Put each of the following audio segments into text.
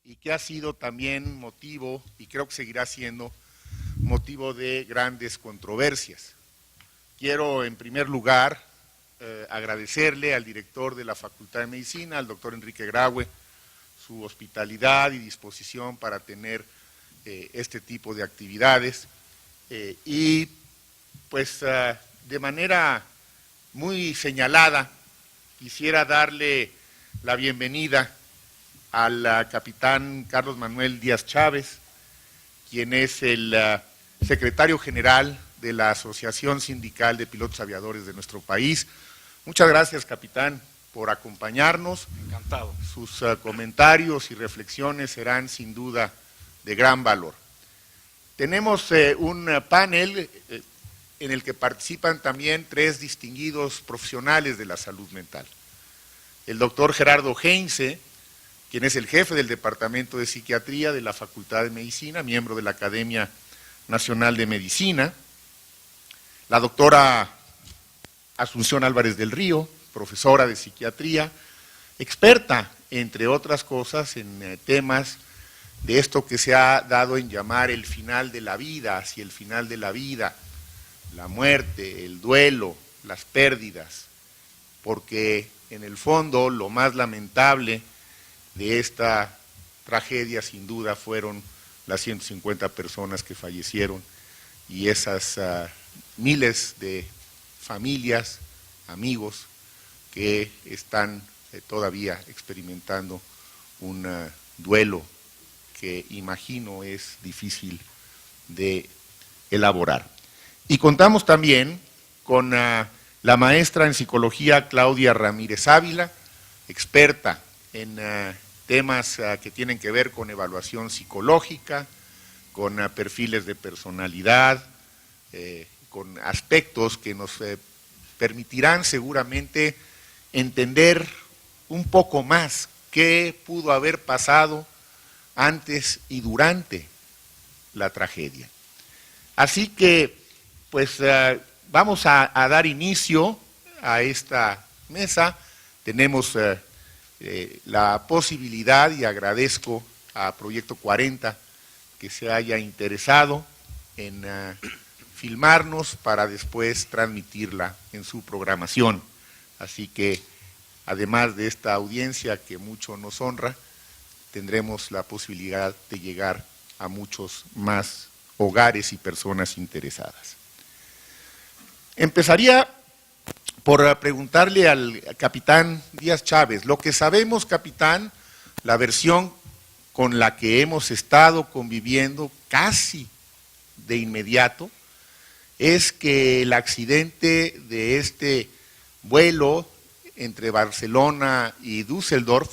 y que ha sido también motivo, y creo que seguirá siendo motivo de grandes controversias. Quiero en primer lugar agradecerle al director de la Facultad de Medicina, al doctor Enrique Graue, su hospitalidad y disposición para tener este tipo de actividades y pues de manera muy señalada quisiera darle la bienvenida al capitán Carlos Manuel Díaz Chávez, quien es el secretario general de la Asociación Sindical de Pilotos Aviadores de nuestro país. Muchas gracias, capitán, por acompañarnos. Encantado. Sus comentarios y reflexiones serán sin duda de gran valor. Tenemos un panel en el que participan también 3 distinguidos profesionales de la salud mental. El doctor Gerardo Heinze, quien es el jefe del Departamento de Psiquiatría de la Facultad de Medicina, miembro de la Academia Nacional de Medicina. La doctora Asunción Álvarez del Río, profesora de Psiquiatría, experta, entre otras cosas, en temas de esto que se ha dado en llamar el final de la vida, hacia el final de la vida, la muerte, el duelo, las pérdidas, porque en el fondo lo más lamentable de esta tragedia sin duda fueron las 150 personas que fallecieron y esas miles de familias, amigos que están todavía experimentando un duelo que imagino es difícil de elaborar. Y contamos también con la maestra en psicología Claudia Ramírez Ávila, experta en temas que tienen que ver con evaluación psicológica, con perfiles de personalidad, con aspectos que nos permitirán seguramente entender un poco más qué pudo haber pasado antes y durante la tragedia. Así que, pues, vamos a dar inicio a esta mesa. Tenemos la posibilidad, y agradezco a Proyecto 40 que se haya interesado en filmarnos para después transmitirla en su programación. Así que, además de esta audiencia que mucho nos honra, tendremos la posibilidad de llegar a muchos más hogares y personas interesadas. Empezaría por preguntarle al capitán Díaz Chávez, lo que sabemos, capitán, la versión con la que hemos estado conviviendo casi de inmediato, es que el accidente de este vuelo entre Barcelona y Düsseldorf,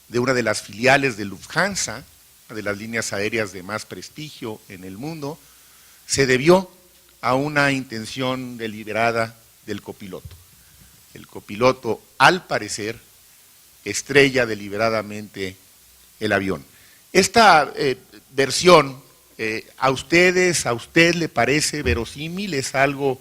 de una de las filiales de Lufthansa, una de las líneas aéreas de más prestigio en el mundo, se debió a una intención deliberada del copiloto. El copiloto, al parecer, estrella deliberadamente el avión. Esta versión, ¿a usted le parece verosímil? ¿Es algo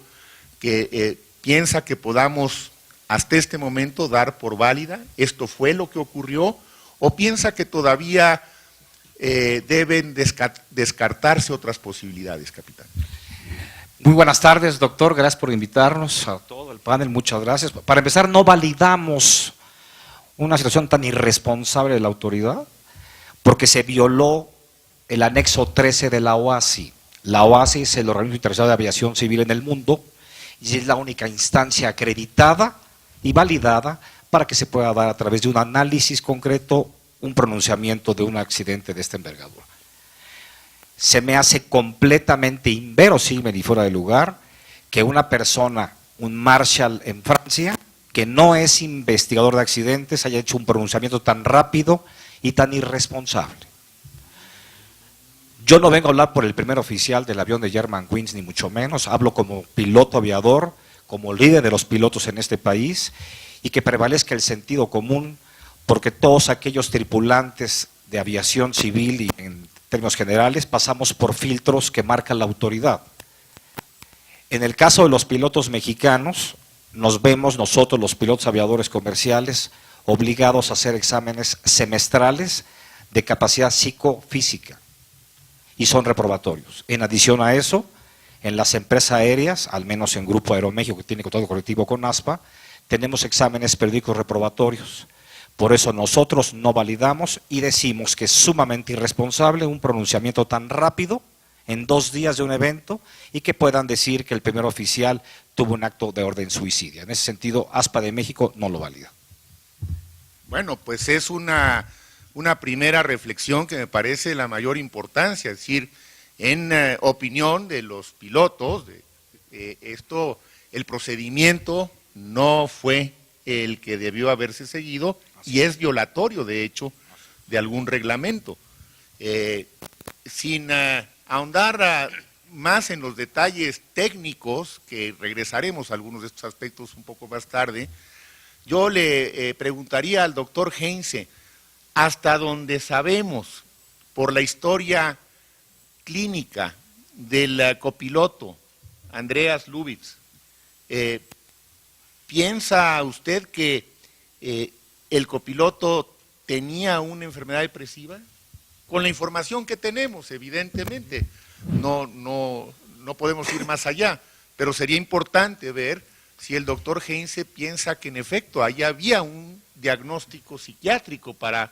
que piensa que podamos hasta este momento dar por válida? ¿Esto fue lo que ocurrió? ¿O piensa que todavía deben descartarse otras posibilidades, capitán? Muy buenas tardes, doctor. Gracias por invitarnos a todo el panel. Muchas gracias. Para empezar, no validamos una situación tan irresponsable de la autoridad porque se violó el anexo 13 de la OASI. La OASI es el Organismo Internacional de Aviación Civil en el mundo y es la única instancia acreditada y validada para que se pueda dar a través de un análisis concreto un pronunciamiento de un accidente de esta envergadura. Se me hace completamente inverosímil y fuera de lugar que una persona, un marshal en Francia, que no es investigador de accidentes, haya hecho un pronunciamiento tan rápido y tan irresponsable. Yo no vengo a hablar por el primer oficial del avión de Germanwings, ni mucho menos, hablo como piloto aviador, como líder de los pilotos en este país, y que prevalezca el sentido común, porque todos aquellos tripulantes de aviación civil y en términos generales pasamos por filtros que marcan la autoridad. En el caso de los pilotos mexicanos, nos vemos nosotros los pilotos aviadores comerciales obligados a hacer exámenes semestrales de capacidad psicofísica y son reprobatorios. En adición a eso, en las empresas aéreas, al menos en Grupo Aeroméxico, que tiene contrato colectivo con ASPA, tenemos exámenes periódicos reprobatorios. Por eso nosotros no validamos y decimos que es sumamente irresponsable un pronunciamiento tan rápido en 2 días de un evento y que puedan decir que el primer oficial tuvo un acto de orden suicidio. En ese sentido, ASPA de México no lo valida. Bueno, pues es una primera reflexión que me parece la mayor importancia, es decir, en opinión de los pilotos, el procedimiento no fue el que debió haberse seguido y es violatorio, de hecho, de algún reglamento. Sin ahondar más en los detalles técnicos, que regresaremos a algunos de estos aspectos un poco más tarde, yo le preguntaría al doctor Heinze, hasta donde sabemos, por la historia clínica del copiloto Andreas Lubitz, ¿piensa usted que el copiloto tenía una enfermedad depresiva? Con la información que tenemos, evidentemente, no podemos ir más allá, pero sería importante ver si el doctor Heinze piensa que en efecto ahí había un diagnóstico psiquiátrico para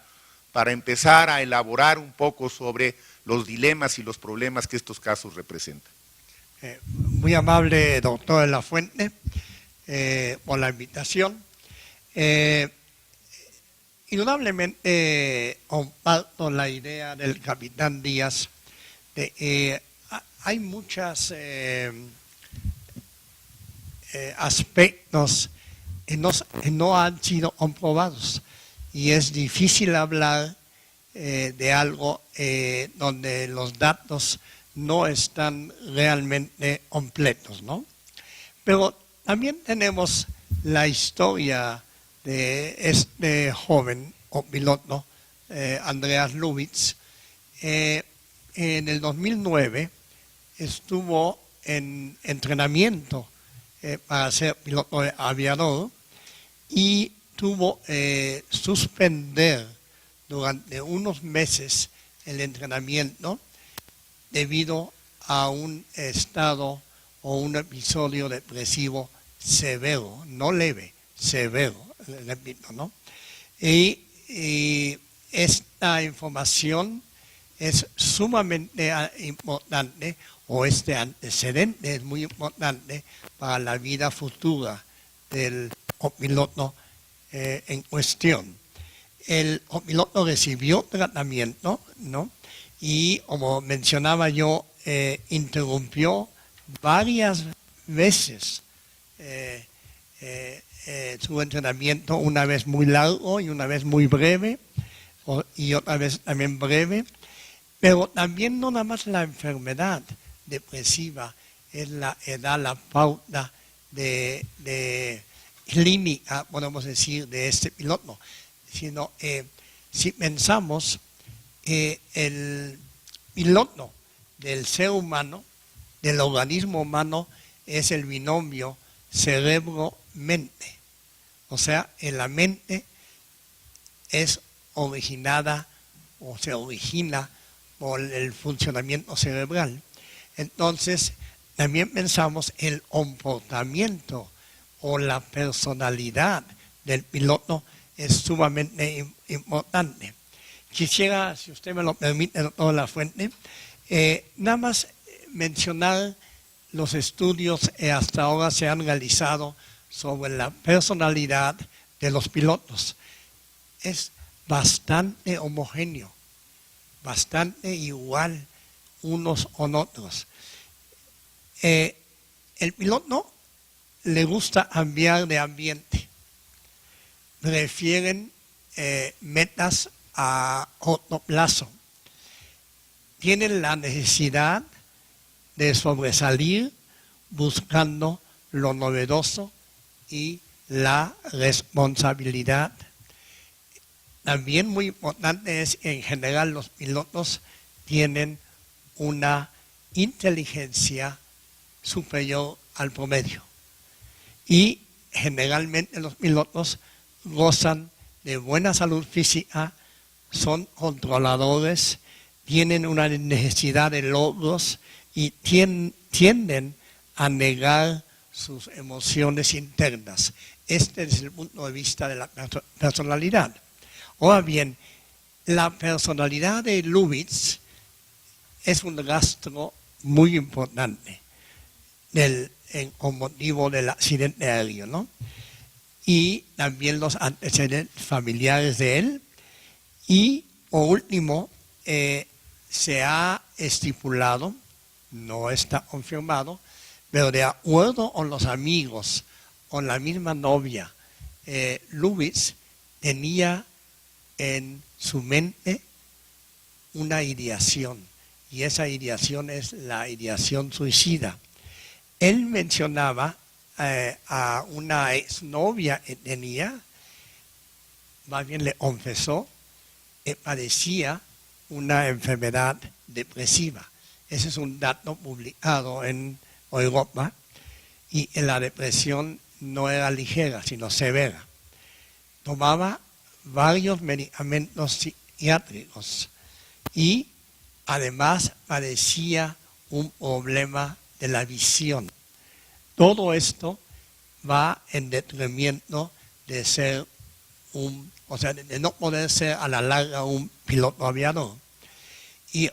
empezar a elaborar un poco sobre los dilemas y los problemas que estos casos representan. Muy amable, doctor de la Fuente, por la invitación. Indudablemente comparto la idea del capitán Díaz de hay muchos aspectos que no han sido comprobados y es difícil hablar de algo donde los datos no están realmente completos, ¿no? Pero también tenemos la historia de este joven o piloto, Andreas Lubitz. En el 2009 estuvo en entrenamiento para ser piloto aviador y tuvo suspender durante unos meses el entrenamiento debido a un estado o un episodio depresivo severo, no leve, severo, repito, ¿no? Y esta información es sumamente importante, o este antecedente es muy importante para la vida futura del copiloto en cuestión. El copiloto recibió tratamiento, ¿no? Y como mencionaba yo, interrumpió varias veces su entrenamiento, una vez muy largo y una vez muy breve, y otra vez también breve, pero también no nada más la enfermedad depresiva es la pauta de clínica, podemos decir, de este piloto, sino si pensamos el piloto del ser humano, del organismo humano, es el binomio cerebro-mente. O sea, en la mente es originada o se origina por el funcionamiento cerebral. Entonces, también pensamos el comportamiento o la personalidad del piloto es sumamente importante. Quisiera, si usted me lo permite, doctor La Fuente, nada más mencionar los estudios que hasta ahora se han realizado sobre la personalidad de los pilotos. Es bastante homogéneo, bastante igual unos con otros. El piloto le gusta cambiar de ambiente, prefieren metas a corto plazo, tienen la necesidad de sobresalir buscando lo novedoso y la responsabilidad. También muy importante es que en general los pilotos tienen una inteligencia superior al promedio y generalmente los pilotos gozan de buena salud física, son controladores, tienen una necesidad de logros y tienden a negar sus emociones internas. Este es el punto de vista de la personalidad. Ahora bien, la personalidad de Lubitz es un rastro muy importante con motivo del accidente aéreo, ¿no? Y también los antecedentes familiares de él. Y por último, se ha estipulado, no está confirmado, pero de acuerdo con los amigos, con la misma novia, Lubitz tenía en su mente una ideación, y esa ideación es la ideación suicida. Él mencionaba a una exnovia que tenía, más bien le confesó, que padecía una enfermedad depresiva. Ese es un dato publicado en Europa, y la depresión no era ligera, sino severa. Tomaba varios medicamentos psiquiátricos y además padecía un problema de la visión. Todo esto va en detrimento de ser de no poder ser a la larga un piloto aviador. Y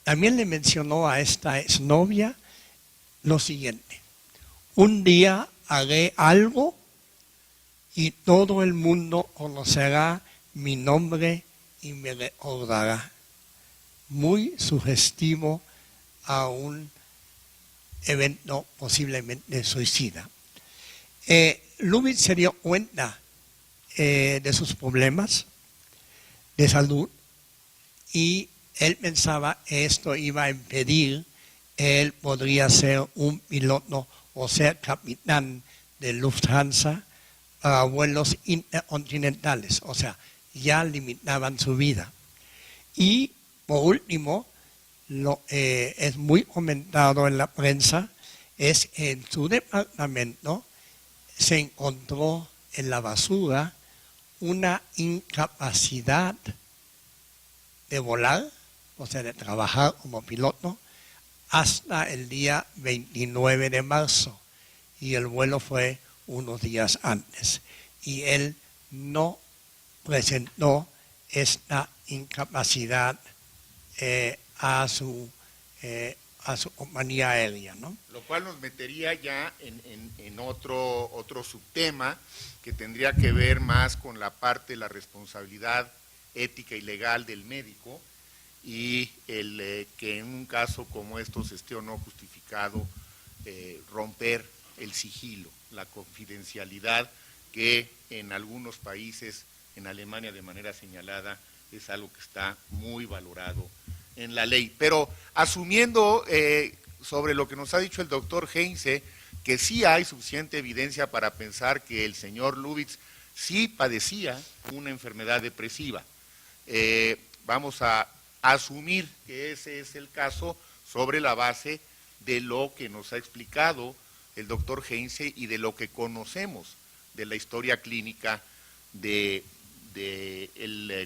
también le mencionó a esta exnovia lo siguiente: un día haré algo y todo el mundo conocerá mi nombre y me recordará. Muy sugestivo a un evento posiblemente suicida. Lubitz se dio cuenta de sus problemas de salud y él pensaba que esto iba a impedir que él podría ser un piloto o ser capitán de Lufthansa para vuelos intercontinentales, o sea, ya limitaban su vida. Y por último, lo es muy comentado en la prensa, es que en su departamento se encontró en la basura una incapacidad de volar, o sea, de trabajar como piloto, hasta el día 29 de marzo. Y el vuelo fue unos días antes. Y él no presentó esta incapacidad a su compañía aérea, ¿no? Lo cual nos metería ya en otro subtema que tendría que ver más con la parte de la responsabilidad ética y legal del médico y el que en un caso como estos esté o no justificado romper el sigilo, la confidencialidad que en algunos países, en Alemania de manera señalada, es algo que está muy valorado en la ley. Pero asumiendo sobre lo que nos ha dicho el doctor Heinze, que sí hay suficiente evidencia para pensar que el señor Lubitz sí padecía una enfermedad depresiva. Vamos a asumir que ese es el caso sobre la base de lo que nos ha explicado el doctor Heinze y de lo que conocemos de la historia clínica del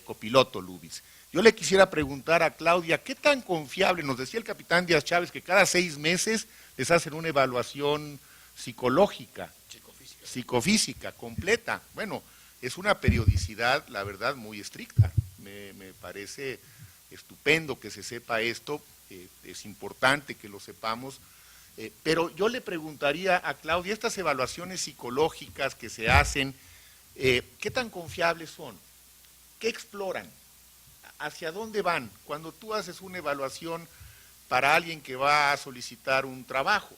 copiloto Lubitz. Yo le quisiera preguntar a Claudia, ¿qué tan confiable? Nos decía el capitán Díaz Chávez que cada 6 meses les hacen una evaluación psicológica, psicofísica completa. Bueno, es una periodicidad, la verdad, muy estricta. Me parece estupendo que se sepa esto, es importante que lo sepamos, pero yo le preguntaría a Claudia, estas evaluaciones psicológicas que se hacen, ¿qué tan confiables son? ¿Qué exploran? ¿Hacia dónde van? Cuando tú haces una evaluación para alguien que va a solicitar un trabajo,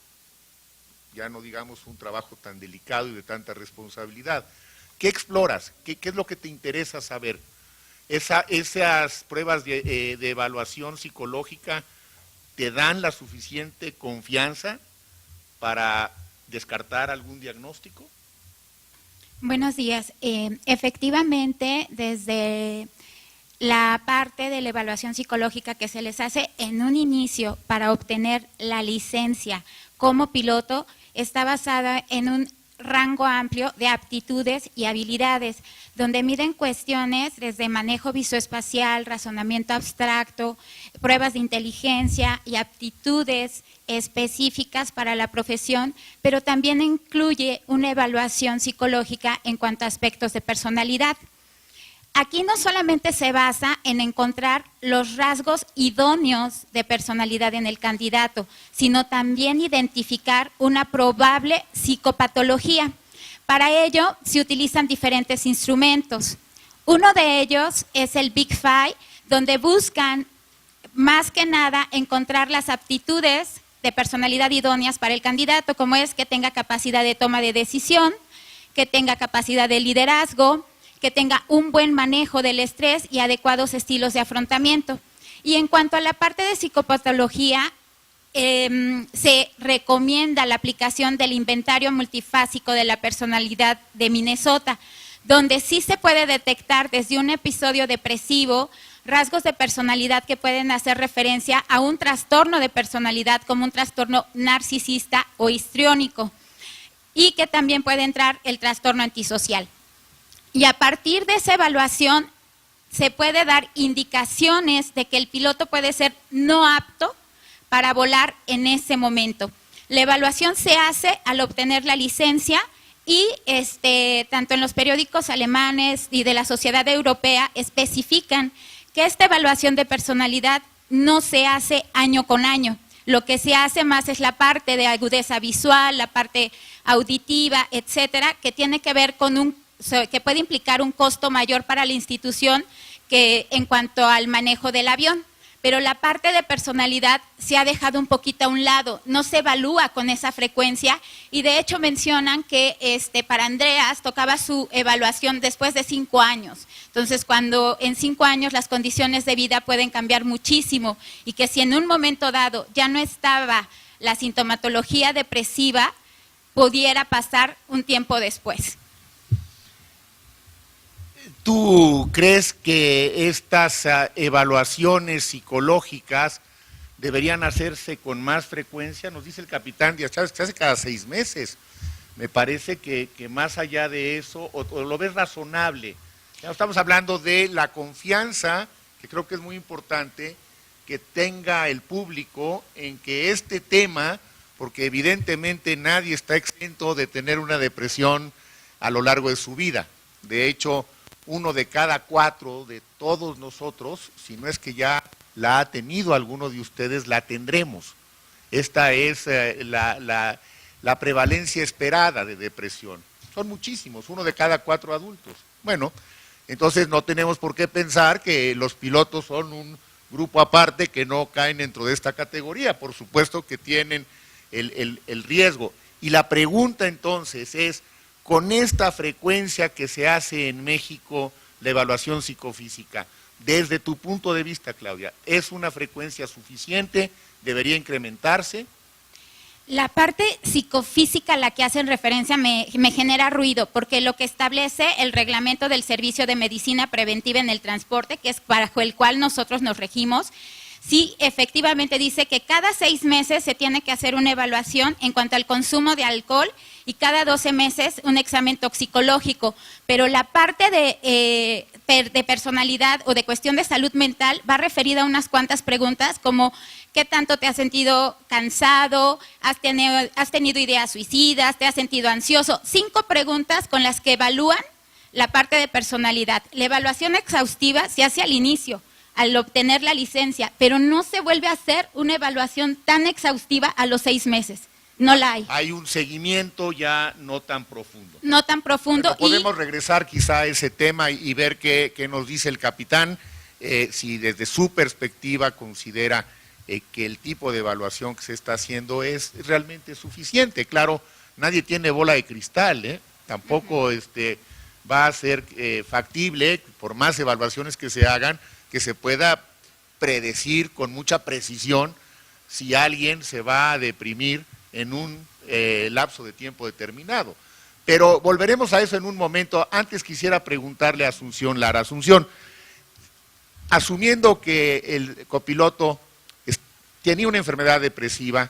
ya no digamos un trabajo tan delicado y de tanta responsabilidad, ¿qué exploras? ¿Qué es lo que te interesa saber? ¿Esas pruebas de evaluación psicológica te dan la suficiente confianza para descartar algún diagnóstico? Buenos días. Efectivamente, desde la parte de la evaluación psicológica que se les hace en un inicio para obtener la licencia como piloto está basada en un rango amplio de aptitudes y habilidades, donde miden cuestiones desde manejo visoespacial, razonamiento abstracto, pruebas de inteligencia y aptitudes específicas para la profesión, pero también incluye una evaluación psicológica en cuanto a aspectos de personalidad. Aquí no solamente se basa en encontrar los rasgos idóneos de personalidad en el candidato, sino también identificar una probable psicopatología. Para ello se utilizan diferentes instrumentos. Uno de ellos es el Big Five, donde buscan más que nada encontrar las aptitudes de personalidad idóneas para el candidato, como es que tenga capacidad de toma de decisión, que tenga capacidad de liderazgo, que tenga un buen manejo del estrés y adecuados estilos de afrontamiento. Y en cuanto a la parte de psicopatología, se recomienda la aplicación del inventario multifásico de la personalidad de Minnesota, donde sí se puede detectar desde un episodio depresivo rasgos de personalidad que pueden hacer referencia a un trastorno de personalidad como un trastorno narcisista o histriónico, y que también puede entrar el trastorno antisocial. Y a partir de esa evaluación se puede dar indicaciones de que el piloto puede ser no apto para volar en ese momento. La evaluación se hace al obtener la licencia y tanto en los periódicos alemanes y de la Sociedad Europea especifican que esta evaluación de personalidad no se hace año con año. Lo que se hace más es la parte de agudeza visual, la parte auditiva, etcétera, que tiene que ver con que puede implicar un costo mayor para la institución que en cuanto al manejo del avión. Pero la parte de personalidad se ha dejado un poquito a un lado, no se evalúa con esa frecuencia, y de hecho mencionan que para Andreas tocaba su evaluación después de 5 años. Entonces, cuando en 5 años las condiciones de vida pueden cambiar muchísimo, y que si en un momento dado ya no estaba la sintomatología depresiva, pudiera pasar un tiempo después. ¿Tú crees que estas evaluaciones psicológicas deberían hacerse con más frecuencia? Nos dice el capitán Díaz Chávez que se hace cada 6 meses. Me parece que más allá de eso, o lo ves razonable. Ya estamos hablando de la confianza, que creo que es muy importante, que tenga el público en que este tema, porque evidentemente nadie está exento de tener una depresión a lo largo de su vida. De hecho, 1 de cada 4 de todos nosotros, si no es que ya la ha tenido alguno de ustedes, la tendremos. Esta es la prevalencia esperada de depresión. Son muchísimos, 1 de cada 4 adultos. Bueno, entonces no tenemos por qué pensar que los pilotos son un grupo aparte que no caen dentro de esta categoría. Por supuesto que tienen el riesgo. Y la pregunta entonces es, con esta frecuencia que se hace en México la evaluación psicofísica, desde tu punto de vista, Claudia, ¿es una frecuencia suficiente? ¿Debería incrementarse? La parte psicofísica a la que hacen referencia me genera ruido, porque lo que establece el reglamento del Servicio de Medicina Preventiva en el Transporte, que es bajo el cual nosotros nos regimos, sí, efectivamente dice que cada 6 meses se tiene que hacer una evaluación en cuanto al consumo de alcohol y cada 12 meses un examen toxicológico, pero la parte de personalidad o de cuestión de salud mental va referida a unas cuantas preguntas como ¿qué tanto te has sentido cansado? ¿Has tenido ideas suicidas? ¿Te has sentido ansioso? 5 preguntas con las que evalúan la parte de personalidad. La evaluación exhaustiva se hace al inicio, al obtener la licencia, pero no se vuelve a hacer una evaluación tan exhaustiva a los 6 meses. No la hay. Hay un seguimiento ya no tan profundo. No tan profundo. Pero podemos regresar quizá a ese tema y ver qué nos dice el capitán, si desde su perspectiva considera que el tipo de evaluación que se está haciendo es realmente suficiente. Claro, nadie tiene bola de cristal, tampoco va a ser factible, por más evaluaciones que se hagan, que se pueda predecir con mucha precisión si alguien se va a deprimir en un lapso de tiempo determinado. Pero volveremos a eso en un momento. Antes quisiera preguntarle a Asunción Lara. Asunción, asumiendo que el copiloto tenía una enfermedad depresiva,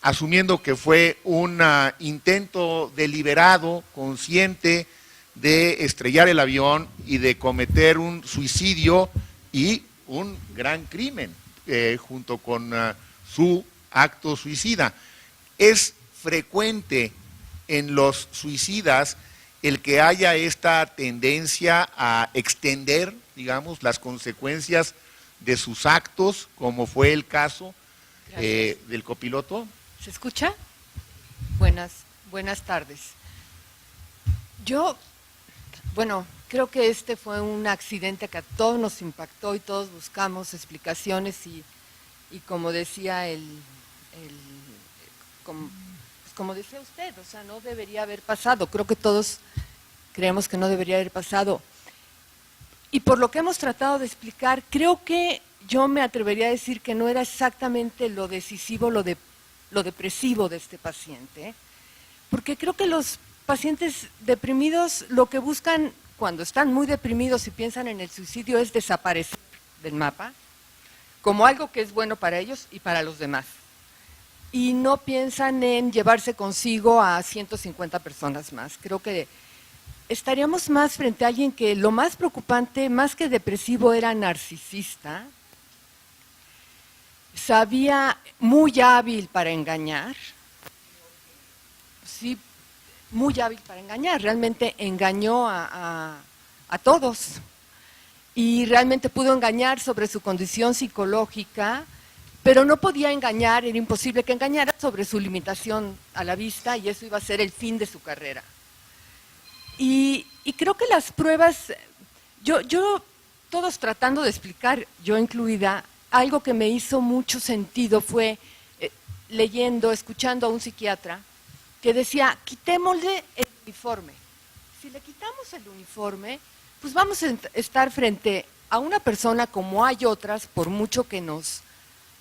asumiendo que fue un intento deliberado, consciente, de estrellar el avión y de cometer un suicidio y un gran crimen junto con su acto suicida. Es frecuente en los suicidas el que haya esta tendencia a extender, digamos, las consecuencias de sus actos, como fue el caso del copiloto. ¿Se escucha? Buenas tardes. Bueno, creo que este fue un accidente que a todos nos impactó y todos buscamos explicaciones y como decía como decía usted, o sea, no debería haber pasado. Creo que todos creemos que no debería haber pasado. Y por lo que hemos tratado de explicar, creo que yo me atrevería a decir que no era exactamente lo decisivo, lo depresivo de este paciente, porque creo que los pacientes deprimidos lo que buscan cuando están muy deprimidos y piensan en el suicidio es desaparecer del mapa, como algo que es bueno para ellos y para los demás. Y no piensan en llevarse consigo a 150 personas más. Creo que estaríamos más frente a alguien que lo más preocupante, más que depresivo, era narcisista, sabía, muy hábil para engañar, sí, muy hábil para engañar, realmente engañó a todos y realmente pudo engañar sobre su condición psicológica, pero no podía engañar, era imposible que engañara sobre su limitación a la vista y eso iba a ser el fin de su carrera. Y creo que las pruebas, todos tratando de explicar, yo incluida, algo que me hizo mucho sentido fue leyendo, escuchando a un psiquiatra que decía, quitémosle el uniforme. Si le quitamos el uniforme, pues vamos a estar frente a una persona como hay otras, por mucho que nos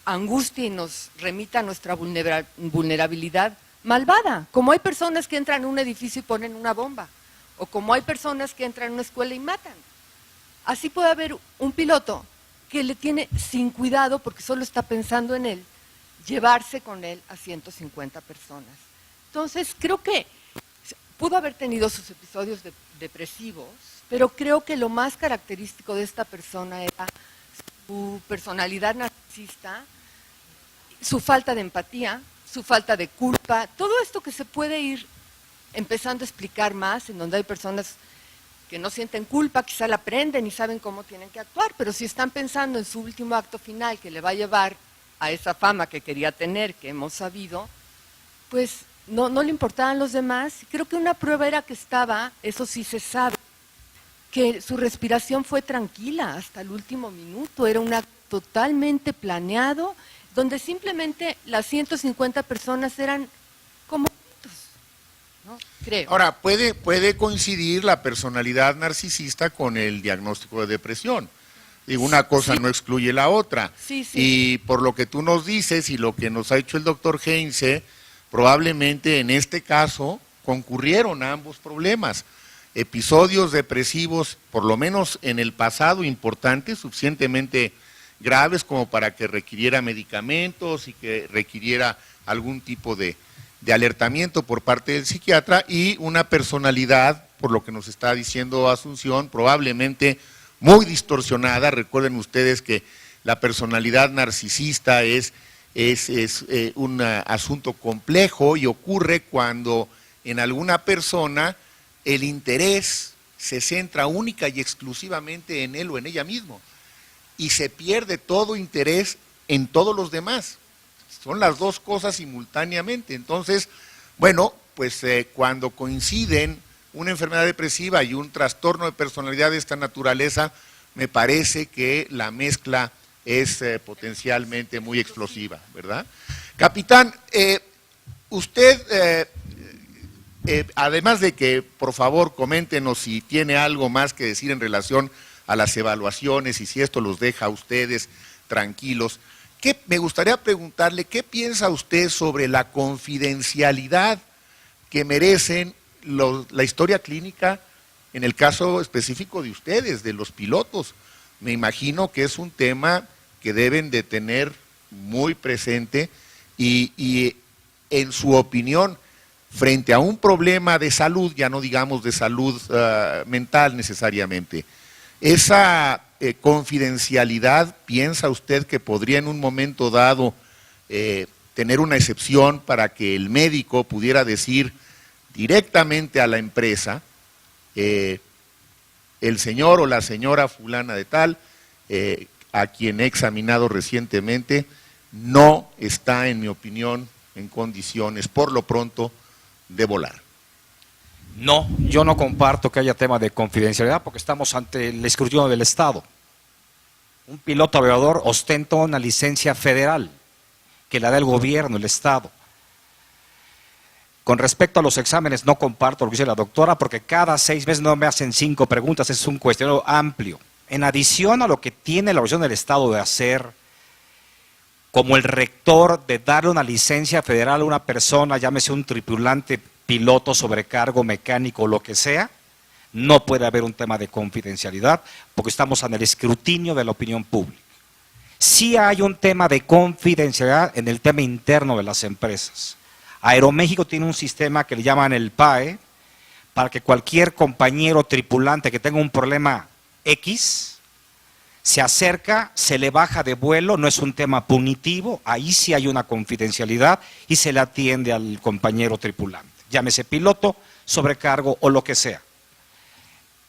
angustie y nos remita a nuestra vulnerabilidad, malvada. Como hay personas que entran en un edificio y ponen una bomba, o como hay personas que entran en una escuela y matan. Así puede haber un piloto que le tiene sin cuidado, porque solo está pensando en él, llevarse con él a 150 personas. Entonces, creo que pudo haber tenido sus episodios depresivos, pero creo que lo más característico de esta persona era su personalidad narcisista, su falta de empatía, su falta de culpa, todo esto que se puede ir empezando a explicar más, en donde hay personas que no sienten culpa, quizá la aprenden y saben cómo tienen que actuar, pero si están pensando en su último acto final que le va a llevar a esa fama que quería tener, que hemos sabido, pues no le importaban los demás. Creo que una prueba era que estaba, eso sí se sabe, que su respiración fue tranquila hasta el último minuto, era un acto totalmente planeado, donde simplemente las 150 personas eran como ¿no? Creo. Ahora, puede coincidir la personalidad narcisista con el diagnóstico de depresión. Digo, una cosa no excluye la otra. Sí. Y por lo que tú nos dices y lo que nos ha hecho el doctor Heinze, probablemente en este caso concurrieron a ambos problemas. Episodios depresivos, por lo menos en el pasado, importantes, suficientemente graves como para que requiriera medicamentos y que requiriera algún tipo de alertamiento por parte del psiquiatra, y una personalidad, por lo que nos está diciendo Asunción, probablemente muy distorsionada. Recuerden ustedes que la personalidad narcisista es un asunto complejo y ocurre cuando en alguna persona el interés se centra única y exclusivamente en él o en ella mismo y se pierde todo interés en todos los demás. Son las dos cosas simultáneamente. Entonces, bueno, pues cuando coinciden una enfermedad depresiva y un trastorno de personalidad de esta naturaleza, me parece que la mezcla es potencialmente muy explosiva, ¿verdad? Capitán, usted, además de que, por favor, coméntenos si tiene algo más que decir en relación a las evaluaciones y si esto los deja a ustedes tranquilos, me gustaría preguntarle, ¿qué piensa usted sobre la confidencialidad que merecen la historia clínica en el caso específico de ustedes, de los pilotos? Me imagino que es un tema que deben de tener muy presente y en su opinión, frente a un problema de salud, ya no digamos de salud mental necesariamente, esa confidencialidad, ¿piensa usted que podría en un momento dado tener una excepción para que el médico pudiera decir directamente a la empresa, el señor o la señora fulana de tal, a quien he examinado recientemente, no está, en mi opinión, en condiciones, por lo pronto, de volar? No, yo no comparto que haya tema de confidencialidad porque estamos ante el escrutinio del Estado. Un piloto aviador ostenta una licencia federal que la da el gobierno, el Estado. Con respecto a los exámenes, no comparto lo que dice la doctora porque cada 6 meses no me hacen 5 preguntas, es un cuestionario amplio. En adición a lo que tiene la organización del Estado de hacer, como el rector de darle una licencia federal a una persona, llámese un tripulante, piloto, sobrecargo, mecánico, lo que sea, no puede haber un tema de confidencialidad porque estamos en el escrutinio de la opinión pública. Sí hay un tema de confidencialidad en el tema interno de las empresas. Aeroméxico tiene un sistema que le llaman el PAE, para que cualquier compañero tripulante que tenga un problema X, se acerca, se le baja de vuelo, no es un tema punitivo, ahí sí hay una confidencialidad y se le atiende al compañero tripulante, llámese piloto, sobrecargo o lo que sea.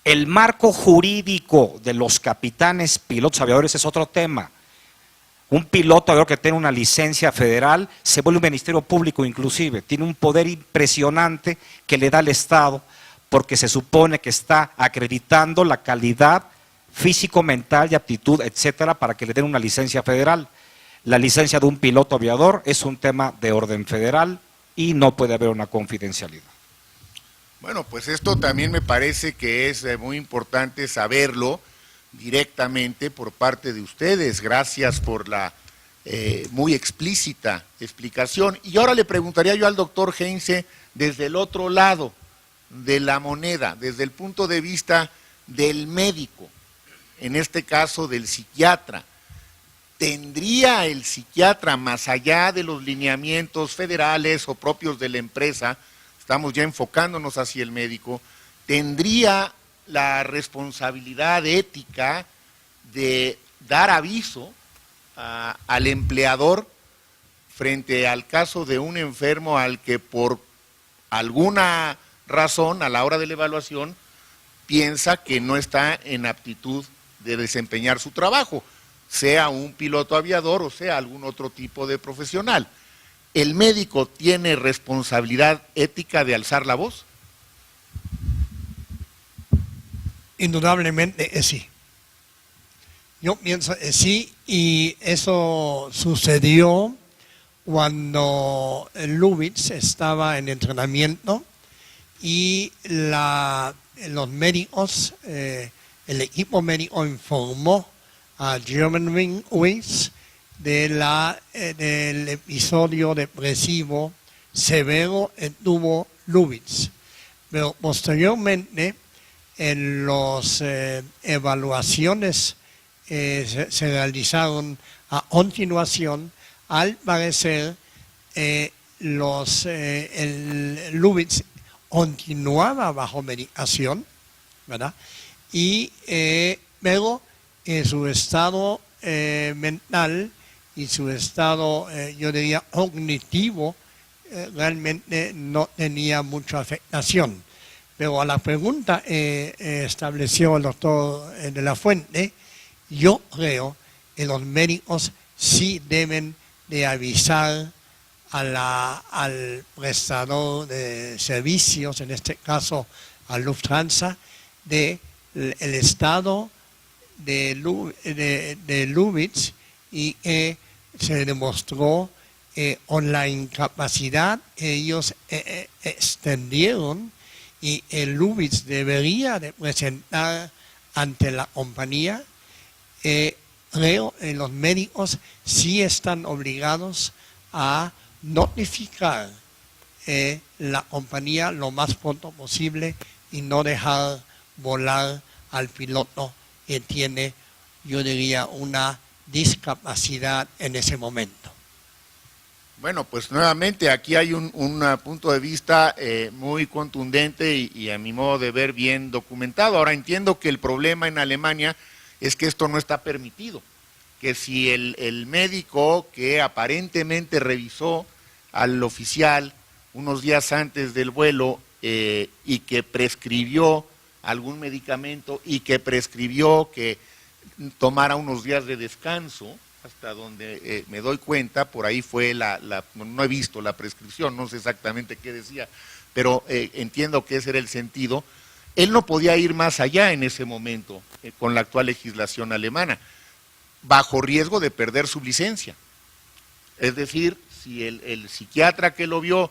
El marco jurídico de los capitanes, pilotos, aviadores es otro tema. Un piloto aviador que tiene una licencia federal se vuelve un ministerio público inclusive, tiene un poder impresionante que le da al Estado porque se supone que está acreditando la calidad físico, mental y aptitud, etcétera, para que le den una licencia federal. La licencia de un piloto aviador es un tema de orden federal y no puede haber una confidencialidad. Bueno, pues esto también me parece que es muy importante saberlo directamente por parte de ustedes. Gracias por la muy explícita explicación. Y ahora le preguntaría yo al doctor Heinze desde el otro lado de la moneda, desde el punto de vista del médico, en este caso del psiquiatra. ¿Tendría el psiquiatra, más allá de los lineamientos federales o propios de la empresa, estamos ya enfocándonos hacia el médico, tendría la responsabilidad ética de dar aviso al empleador frente al caso de un enfermo al que por alguna razón a la hora de la evaluación piensa que no está en aptitud de desempeñar su trabajo, sea un piloto aviador o sea algún otro tipo de profesional? ¿El médico tiene responsabilidad ética de alzar la voz? Indudablemente sí. Yo pienso sí, y eso sucedió cuando Lubitz estaba en entrenamiento y los médicos, el equipo médico informó a Germanwings del episodio depresivo severo que tuvo Lubitz. Pero posteriormente, en las evaluaciones se realizaron a continuación, al parecer Lubitz continuaba bajo medicación, ¿verdad? Y pero su estado mental y su estado, yo diría, cognitivo, realmente no tenía mucha afectación. Pero a la pregunta estableció el doctor de la Fuente, yo creo que los médicos sí deben de avisar al prestador de servicios, en este caso a Lufthansa, del estado de Lubitz, y que se demostró con la incapacidad que ellos extendieron, y el Lubitz debería de presentar ante la compañía. Creo que los médicos sí están obligados a notificar la compañía lo más pronto posible y no dejar volar al piloto que tiene, yo diría, una discapacidad en ese momento. Bueno, pues nuevamente aquí hay un punto de vista muy contundente y a mi modo de ver bien documentado. Ahora entiendo que el problema en Alemania es que esto no está permitido, que si el médico que aparentemente revisó al oficial unos días antes del vuelo y que prescribió algún medicamento y que prescribió que tomara unos días de descanso, hasta donde me doy cuenta, por ahí fue no he visto la prescripción, no sé exactamente qué decía, pero entiendo que ese era el sentido. Él no podía ir más allá en ese momento con la actual legislación alemana, bajo riesgo de perder su licencia. Es decir, si el psiquiatra que lo vio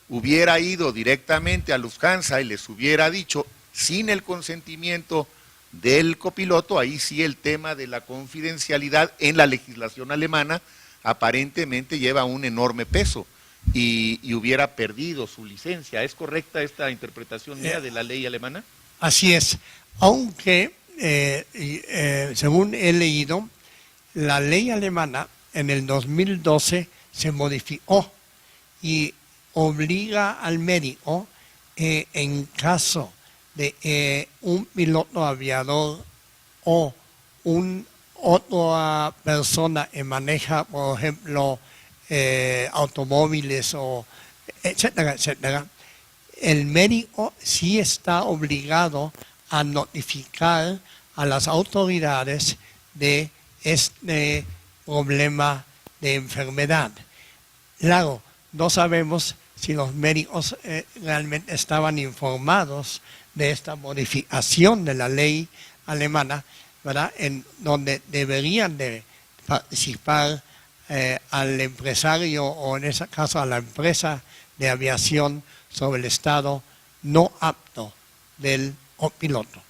hubiera ido directamente a Lufthansa y les hubiera dicho, sin el consentimiento del copiloto, ahí sí el tema de la confidencialidad en la legislación alemana aparentemente lleva un enorme peso y hubiera perdido su licencia. ¿Es correcta esta interpretación mía de la ley alemana? Así es, aunque según he leído, la ley alemana en el 2012 se modificó y obliga al médico en caso de un piloto aviador o otra persona que maneja, por ejemplo, automóviles o etcétera, etcétera, el médico sí está obligado a notificar a las autoridades de este problema de enfermedad. Claro, no sabemos si los médicos realmente estaban informados de esta modificación de la ley alemana, ¿verdad?, en donde deberían de participar al empresario o en ese caso a la empresa de aviación sobre el estado no apto del piloto.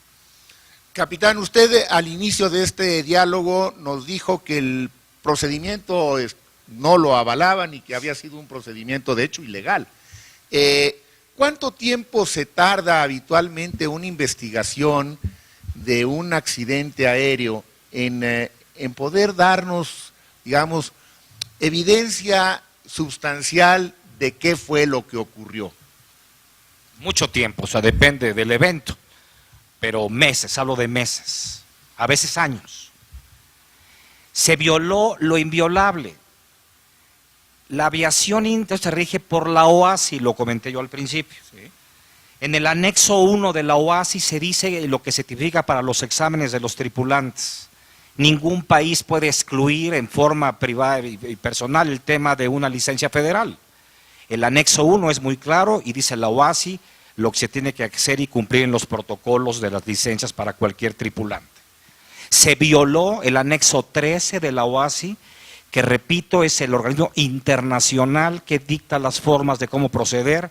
Capitán, usted al inicio de este diálogo nos dijo que el procedimiento no lo avalaban y que había sido un procedimiento de hecho ilegal. ¿Cuánto tiempo se tarda habitualmente una investigación de un accidente aéreo en poder darnos, digamos, evidencia sustancial de qué fue lo que ocurrió? Mucho tiempo, o sea, depende del evento, pero meses, hablo de meses, a veces años. Se violó lo inviolable. La aviación internacional se rige por la OASI, lo comenté yo al principio. ¿Sí? En el anexo 1 de la OASI se dice lo que se tipifica para los exámenes de los tripulantes. Ningún país puede excluir en forma privada y personal el tema de una licencia federal. El anexo 1 es muy claro y dice la OASI lo que se tiene que hacer y cumplir en los protocolos de las licencias para cualquier tripulante. Se violó el anexo 13 de la OASI, que repito es el organismo internacional que dicta las formas de cómo proceder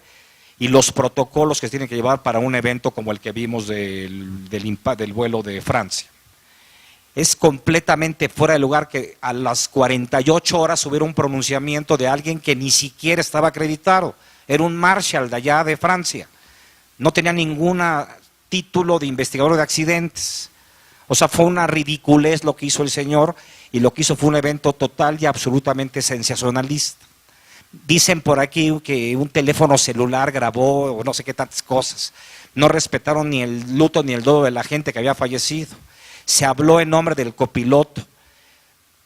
y los protocolos que se tienen que llevar para un evento como el que vimos del vuelo de Francia. Es completamente fuera de lugar que a las 48 horas hubiera un pronunciamiento de alguien que ni siquiera estaba acreditado, era un marshal de allá de Francia, no tenía ningún título de investigador de accidentes. O sea, fue una ridiculez lo que hizo el señor y lo que hizo fue un evento total y absolutamente sensacionalista. Dicen por aquí que un teléfono celular grabó o no sé qué tantas cosas. No respetaron ni el luto ni el duelo de la gente que había fallecido. Se habló en nombre del copiloto,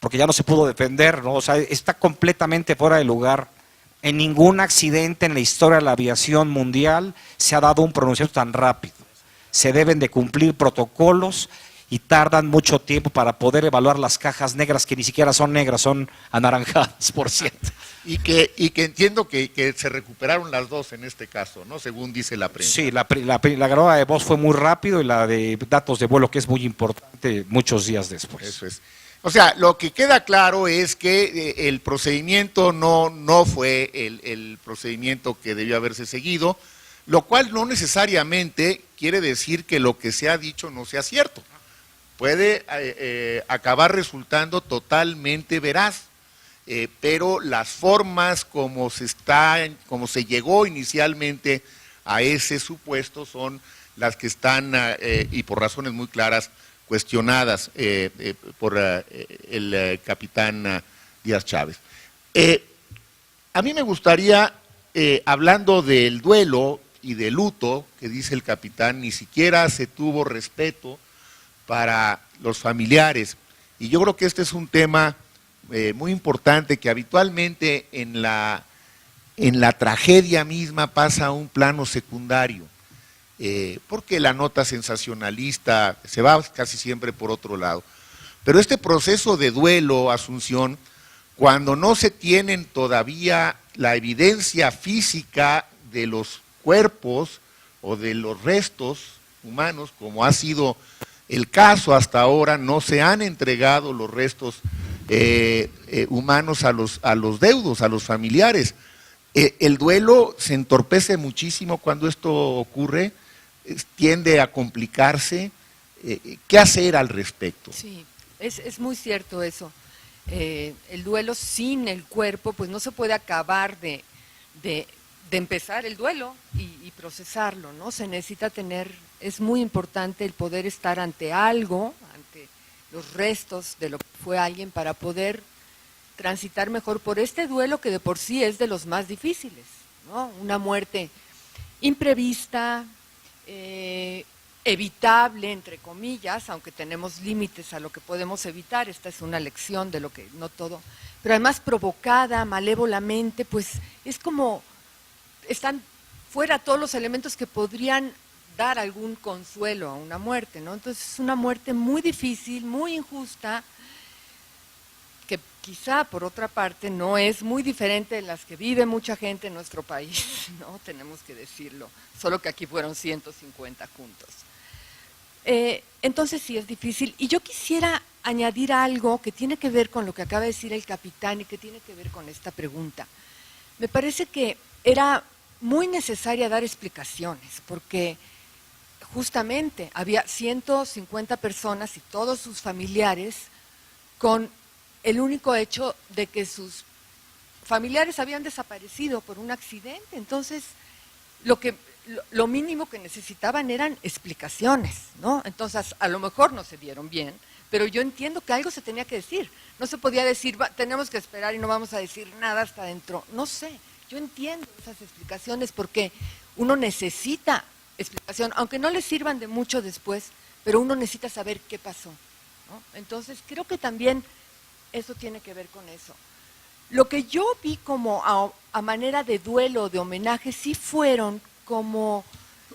porque ya no se pudo defender, ¿no? O sea, está completamente fuera de lugar. En ningún accidente en la historia de la aviación mundial se ha dado un pronunciamiento tan rápido. Se deben de cumplir protocolos y tardan mucho tiempo para poder evaluar las cajas negras, que ni siquiera son negras, son anaranjadas, por cierto. Y que entiendo que se recuperaron las dos en este caso, ¿no? Según dice la prensa. Sí, la grabada de voz fue muy rápido y la de datos de vuelo, que es muy importante, muchos días después. Eso es. O sea, lo que queda claro es que el procedimiento no fue el procedimiento que debió haberse seguido, lo cual no necesariamente quiere decir que lo que se ha dicho no sea cierto. Puede acabar resultando totalmente veraz, pero las formas como se llegó inicialmente a ese supuesto son las que están, y por razones muy claras, cuestionadas por el capitán Díaz Chávez. A mí me gustaría, hablando del duelo y del luto, que dice el capitán, ni siquiera se tuvo respeto para los familiares. Y yo creo que este es un tema muy importante que habitualmente en la tragedia misma pasa a un plano secundario, porque la nota sensacionalista se va casi siempre por otro lado. Pero este proceso de duelo, Asunción, cuando no se tienen todavía la evidencia física de los cuerpos o de los restos humanos, como ha sido el caso hasta ahora, no se han entregado los restos humanos a los deudos, a los familiares. El duelo se entorpece muchísimo cuando esto ocurre, tiende a complicarse. ¿Qué hacer al respecto? Sí, es muy cierto eso. El duelo sin el cuerpo, pues no se puede acabar de empezar el duelo y procesarlo, ¿no? Se necesita tener, es muy importante el poder estar ante algo, ante los restos de lo que fue alguien para poder transitar mejor por este duelo que de por sí es de los más difíciles, ¿no? Una muerte imprevista, evitable, entre comillas, aunque tenemos límites a lo que podemos evitar, esta es una lección de lo que no todo, pero además provocada malévolamente, pues es como están fuera todos los elementos que podrían dar algún consuelo a una muerte, ¿no? Entonces es una muerte muy difícil, muy injusta, que quizá por otra parte no es muy diferente de las que vive mucha gente en nuestro país, ¿no? Tenemos que decirlo, solo que aquí fueron 150 juntos. Entonces sí es difícil, y yo quisiera añadir algo que tiene que ver con lo que acaba de decir el capitán y que tiene que ver con esta pregunta. Me parece que era muy necesaria dar explicaciones, porque justamente había 150 personas y todos sus familiares con el único hecho de que sus familiares habían desaparecido por un accidente. Entonces, lo mínimo que necesitaban eran explicaciones, ¿no? Entonces, a lo mejor no se dieron bien, pero yo entiendo que algo se tenía que decir. No se podía decir, tenemos que esperar y no vamos a decir nada hasta dentro. No sé, yo entiendo esas explicaciones porque uno necesita explicación, aunque no le sirvan de mucho después, pero uno necesita saber qué pasó, ¿no? Entonces, creo que también eso tiene que ver con eso. Lo que yo vi como a manera de duelo, de homenaje, sí fueron como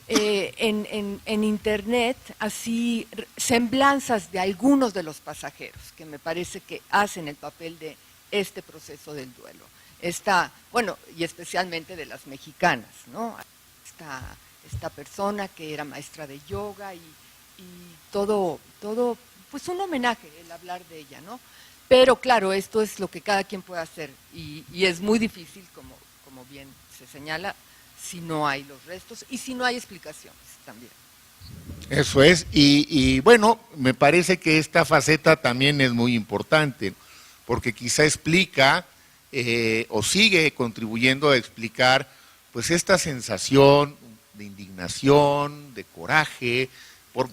en internet, así semblanzas de algunos de los pasajeros, que me parece que hacen el papel de este proceso del duelo. Bueno, y especialmente de las mexicanas, ¿no? Esta persona que era maestra de yoga y todo, pues un homenaje el hablar de ella, ¿no? Pero claro, esto es lo que cada quien puede hacer y es muy difícil, como bien se señala, si no hay los restos y si no hay explicaciones también. Eso es, y bueno, me parece que esta faceta también es muy importante, porque quizá explica o sigue contribuyendo a explicar pues esta sensación de indignación, de coraje,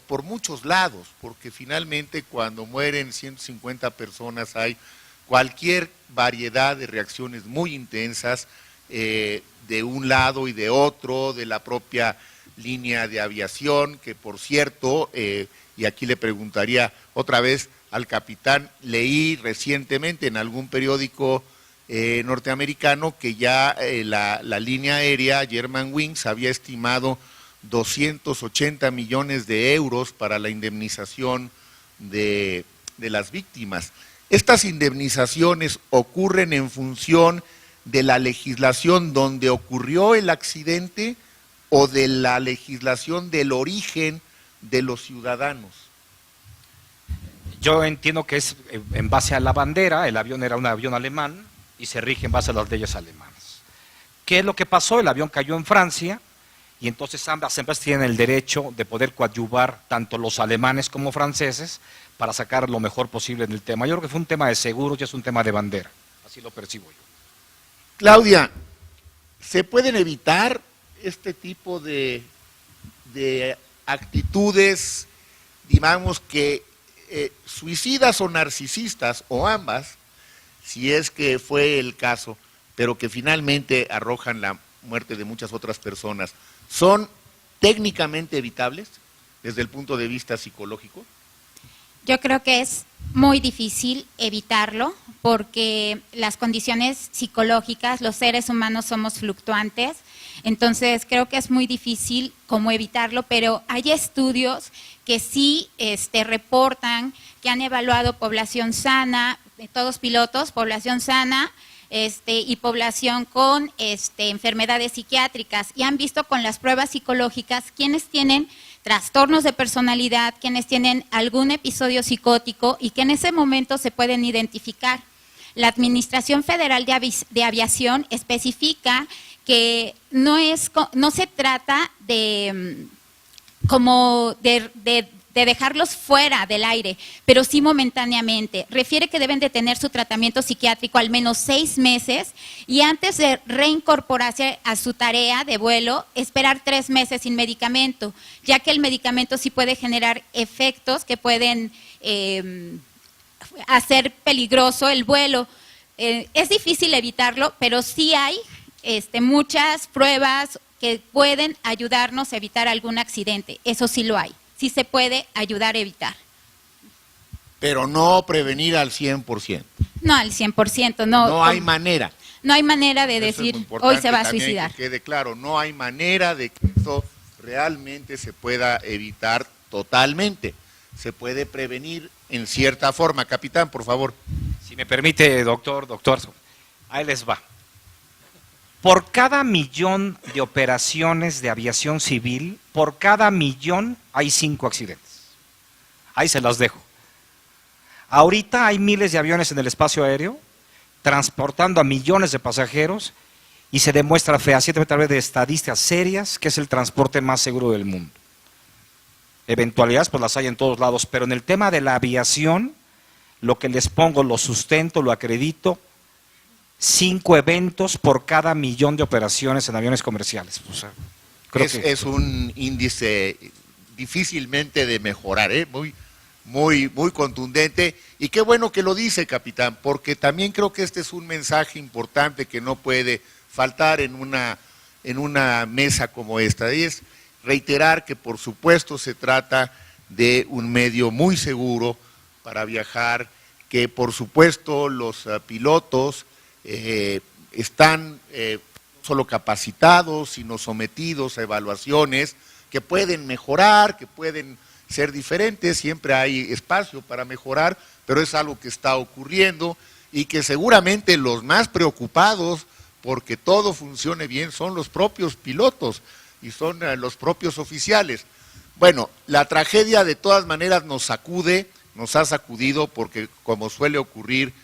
por muchos lados, porque finalmente cuando mueren 150 personas hay cualquier variedad de reacciones muy intensas de un lado y de otro, de la propia línea de aviación, que por cierto, y aquí le preguntaría otra vez al capitán, leí recientemente en algún periódico norteamericano que ya la línea aérea Germanwings había estimado 280 millones de euros para la indemnización de las víctimas. Estas indemnizaciones ocurren en función de la legislación donde ocurrió el accidente o de la legislación del origen de los ciudadanos. Yo entiendo que es en base a la bandera, el avión era un avión alemán y se rige en base a las leyes alemanas. ¿Qué es lo que pasó? El avión cayó en Francia y entonces ambas empresas tienen el derecho de poder coadyuvar tanto los alemanes como franceses para sacar lo mejor posible en el tema. Yo creo que fue un tema de seguros y es un tema de bandera, así lo percibo yo. Claudia, ¿se pueden evitar este tipo de actitudes, digamos que suicidas o narcisistas, o ambas, si es que fue el caso, pero que finalmente arrojan la muerte de muchas otras personas, ¿son técnicamente evitables desde el punto de vista psicológico? Yo creo que es muy difícil evitarlo porque las condiciones psicológicas, los seres humanos somos fluctuantes, entonces creo que es muy difícil como evitarlo, pero hay estudios que sí reportan que han evaluado población sana, todos pilotos, población sana, y población con enfermedades psiquiátricas, y han visto con las pruebas psicológicas quienes tienen trastornos de personalidad, quienes tienen algún episodio psicótico y que en ese momento se pueden identificar. La Administración Federal de Aviación especifica que no se trata de dejarlos fuera del aire, pero sí momentáneamente. Refiere que deben de tener su tratamiento psiquiátrico al menos 6 meses y antes de reincorporarse a su tarea de vuelo, esperar 3 meses sin medicamento, ya que el medicamento sí puede generar efectos que pueden hacer peligroso el vuelo. Es difícil evitarlo, pero sí hay muchas pruebas que pueden ayudarnos a evitar algún accidente. Eso sí lo hay. Sí se puede ayudar a evitar. Pero no prevenir al 100%. No al 100%, no. No hay manera. No hay manera de Eso es decir, muy importante hoy se va a también suicidar. que quede claro, no hay manera de que esto realmente se pueda evitar totalmente. Se puede prevenir en cierta forma. Capitán, por favor. Si me permite, doctor, ahí les va. Por cada 1.000.000 de operaciones de aviación civil, por cada 1.000.000 hay 5 accidentes. Ahí se las dejo. Ahorita hay miles de aviones en el espacio aéreo, transportando a millones de pasajeros, y se demuestra fehacientemente a través de estadísticas serias que es el transporte más seguro del mundo. Eventualidades pues las hay en todos lados, pero en el tema de la aviación, lo que les pongo, lo sustento, lo acredito, 5 eventos por cada 1.000.000 de operaciones en aviones comerciales. O sea, es un índice difícilmente de mejorar, muy contundente, y qué bueno que lo dice, capitán, porque también creo que este es un mensaje importante que no puede faltar en una mesa como esta, y es reiterar que por supuesto se trata de un medio muy seguro para viajar, que por supuesto los pilotos están no solo capacitados, sino sometidos a evaluaciones que pueden mejorar, que pueden ser diferentes, siempre hay espacio para mejorar, pero es algo que está ocurriendo y que seguramente los más preocupados porque todo funcione bien son los propios pilotos y son los propios oficiales. Bueno, la tragedia de todas maneras nos sacude, nos ha sacudido porque como suele ocurrir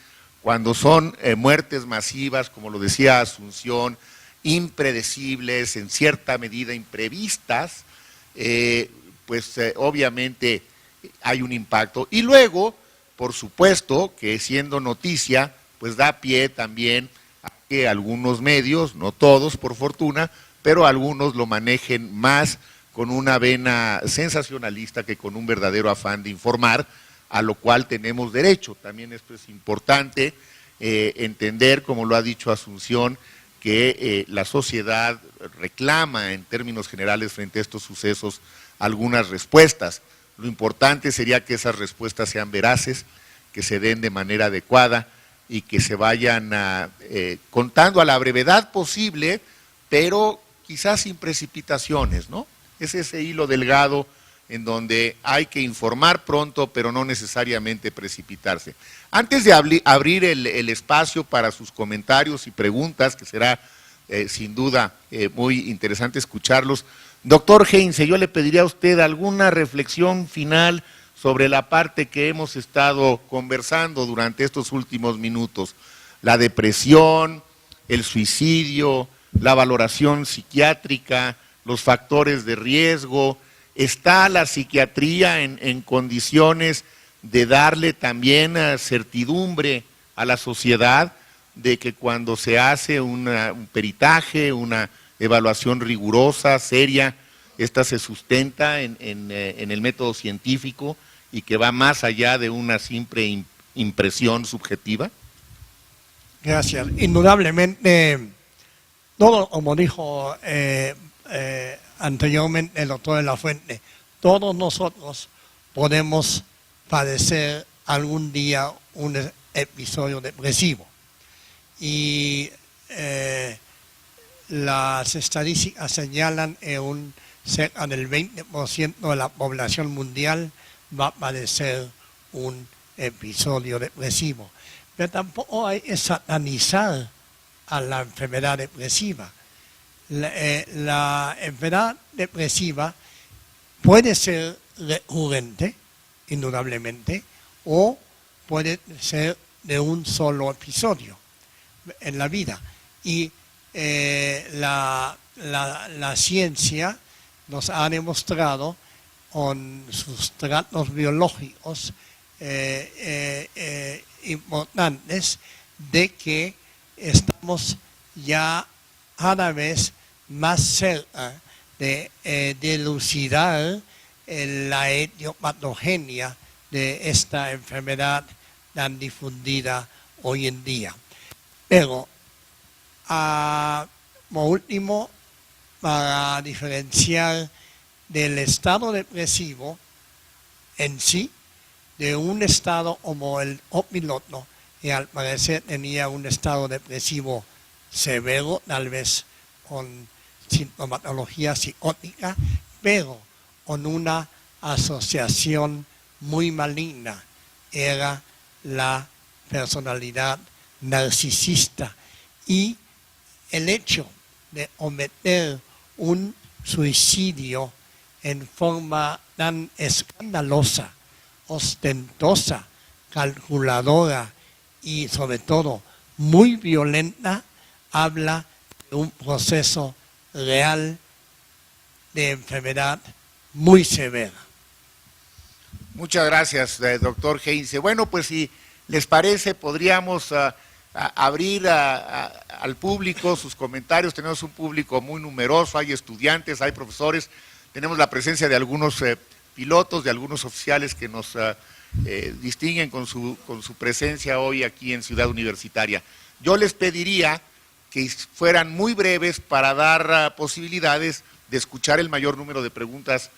cuando son muertes masivas, como lo decía Asunción, impredecibles, en cierta medida imprevistas, obviamente hay un impacto. Y luego, por supuesto, que siendo noticia, pues da pie también a que algunos medios, no todos por fortuna, pero algunos lo manejen más con una vena sensacionalista que con un verdadero afán de informar, a lo cual tenemos derecho. También esto es importante entender, como lo ha dicho Asunción, que la sociedad reclama en términos generales frente a estos sucesos algunas respuestas. Lo importante sería que esas respuestas sean veraces, que se den de manera adecuada y que se vayan contando a la brevedad posible, pero quizás sin precipitaciones, ¿no? Es ese hilo delgado en donde hay que informar pronto, pero no necesariamente precipitarse. Antes de abrir el espacio para sus comentarios y preguntas, que será sin duda muy interesante escucharlos, doctor Heinze, yo le pediría a usted alguna reflexión final sobre la parte que hemos estado conversando durante estos últimos minutos, la depresión, el suicidio, la valoración psiquiátrica, los factores de riesgo. ¿Está la psiquiatría en condiciones de darle también certidumbre a la sociedad de que cuando se hace un peritaje, una evaluación rigurosa, seria, esta se sustenta en el método científico y que va más allá de una simple impresión subjetiva? Gracias. Indudablemente, todo, como dijo anteriormente el doctor de la Fuente, todos nosotros podemos padecer algún día un episodio depresivo. Y las estadísticas señalan que cerca del 20% de la población mundial va a padecer un episodio depresivo. Pero tampoco hay que satanizar a la enfermedad depresiva. La enfermedad depresiva puede ser recurrente, indudablemente, o puede ser de un solo episodio en la vida. Y la ciencia nos ha demostrado con sus tratos biológicos importantes de que estamos ya cada vez más cerca de dilucidar la etiopatogenia de esta enfermedad tan difundida hoy en día. Pero, por último, para diferenciar del estado depresivo en sí, de un estado como el copiloto, que al parecer tenía un estado depresivo severo, tal vez con sintomatología psicótica, pero con una asociación muy maligna, era la personalidad narcisista. Y el hecho de cometer un suicidio en forma tan escandalosa, ostentosa, calculadora y sobre todo muy violenta, habla de un proceso real de enfermedad muy severa. Muchas gracias, doctor Heinze. Bueno, pues si les parece, podríamos abrir al público sus comentarios. Tenemos un público muy numeroso, hay estudiantes, hay profesores, tenemos la presencia de algunos pilotos, de algunos oficiales que nos distinguen con su presencia hoy aquí en Ciudad Universitaria. Yo les pediría que fueran muy breves para dar posibilidades de escuchar el mayor número de preguntas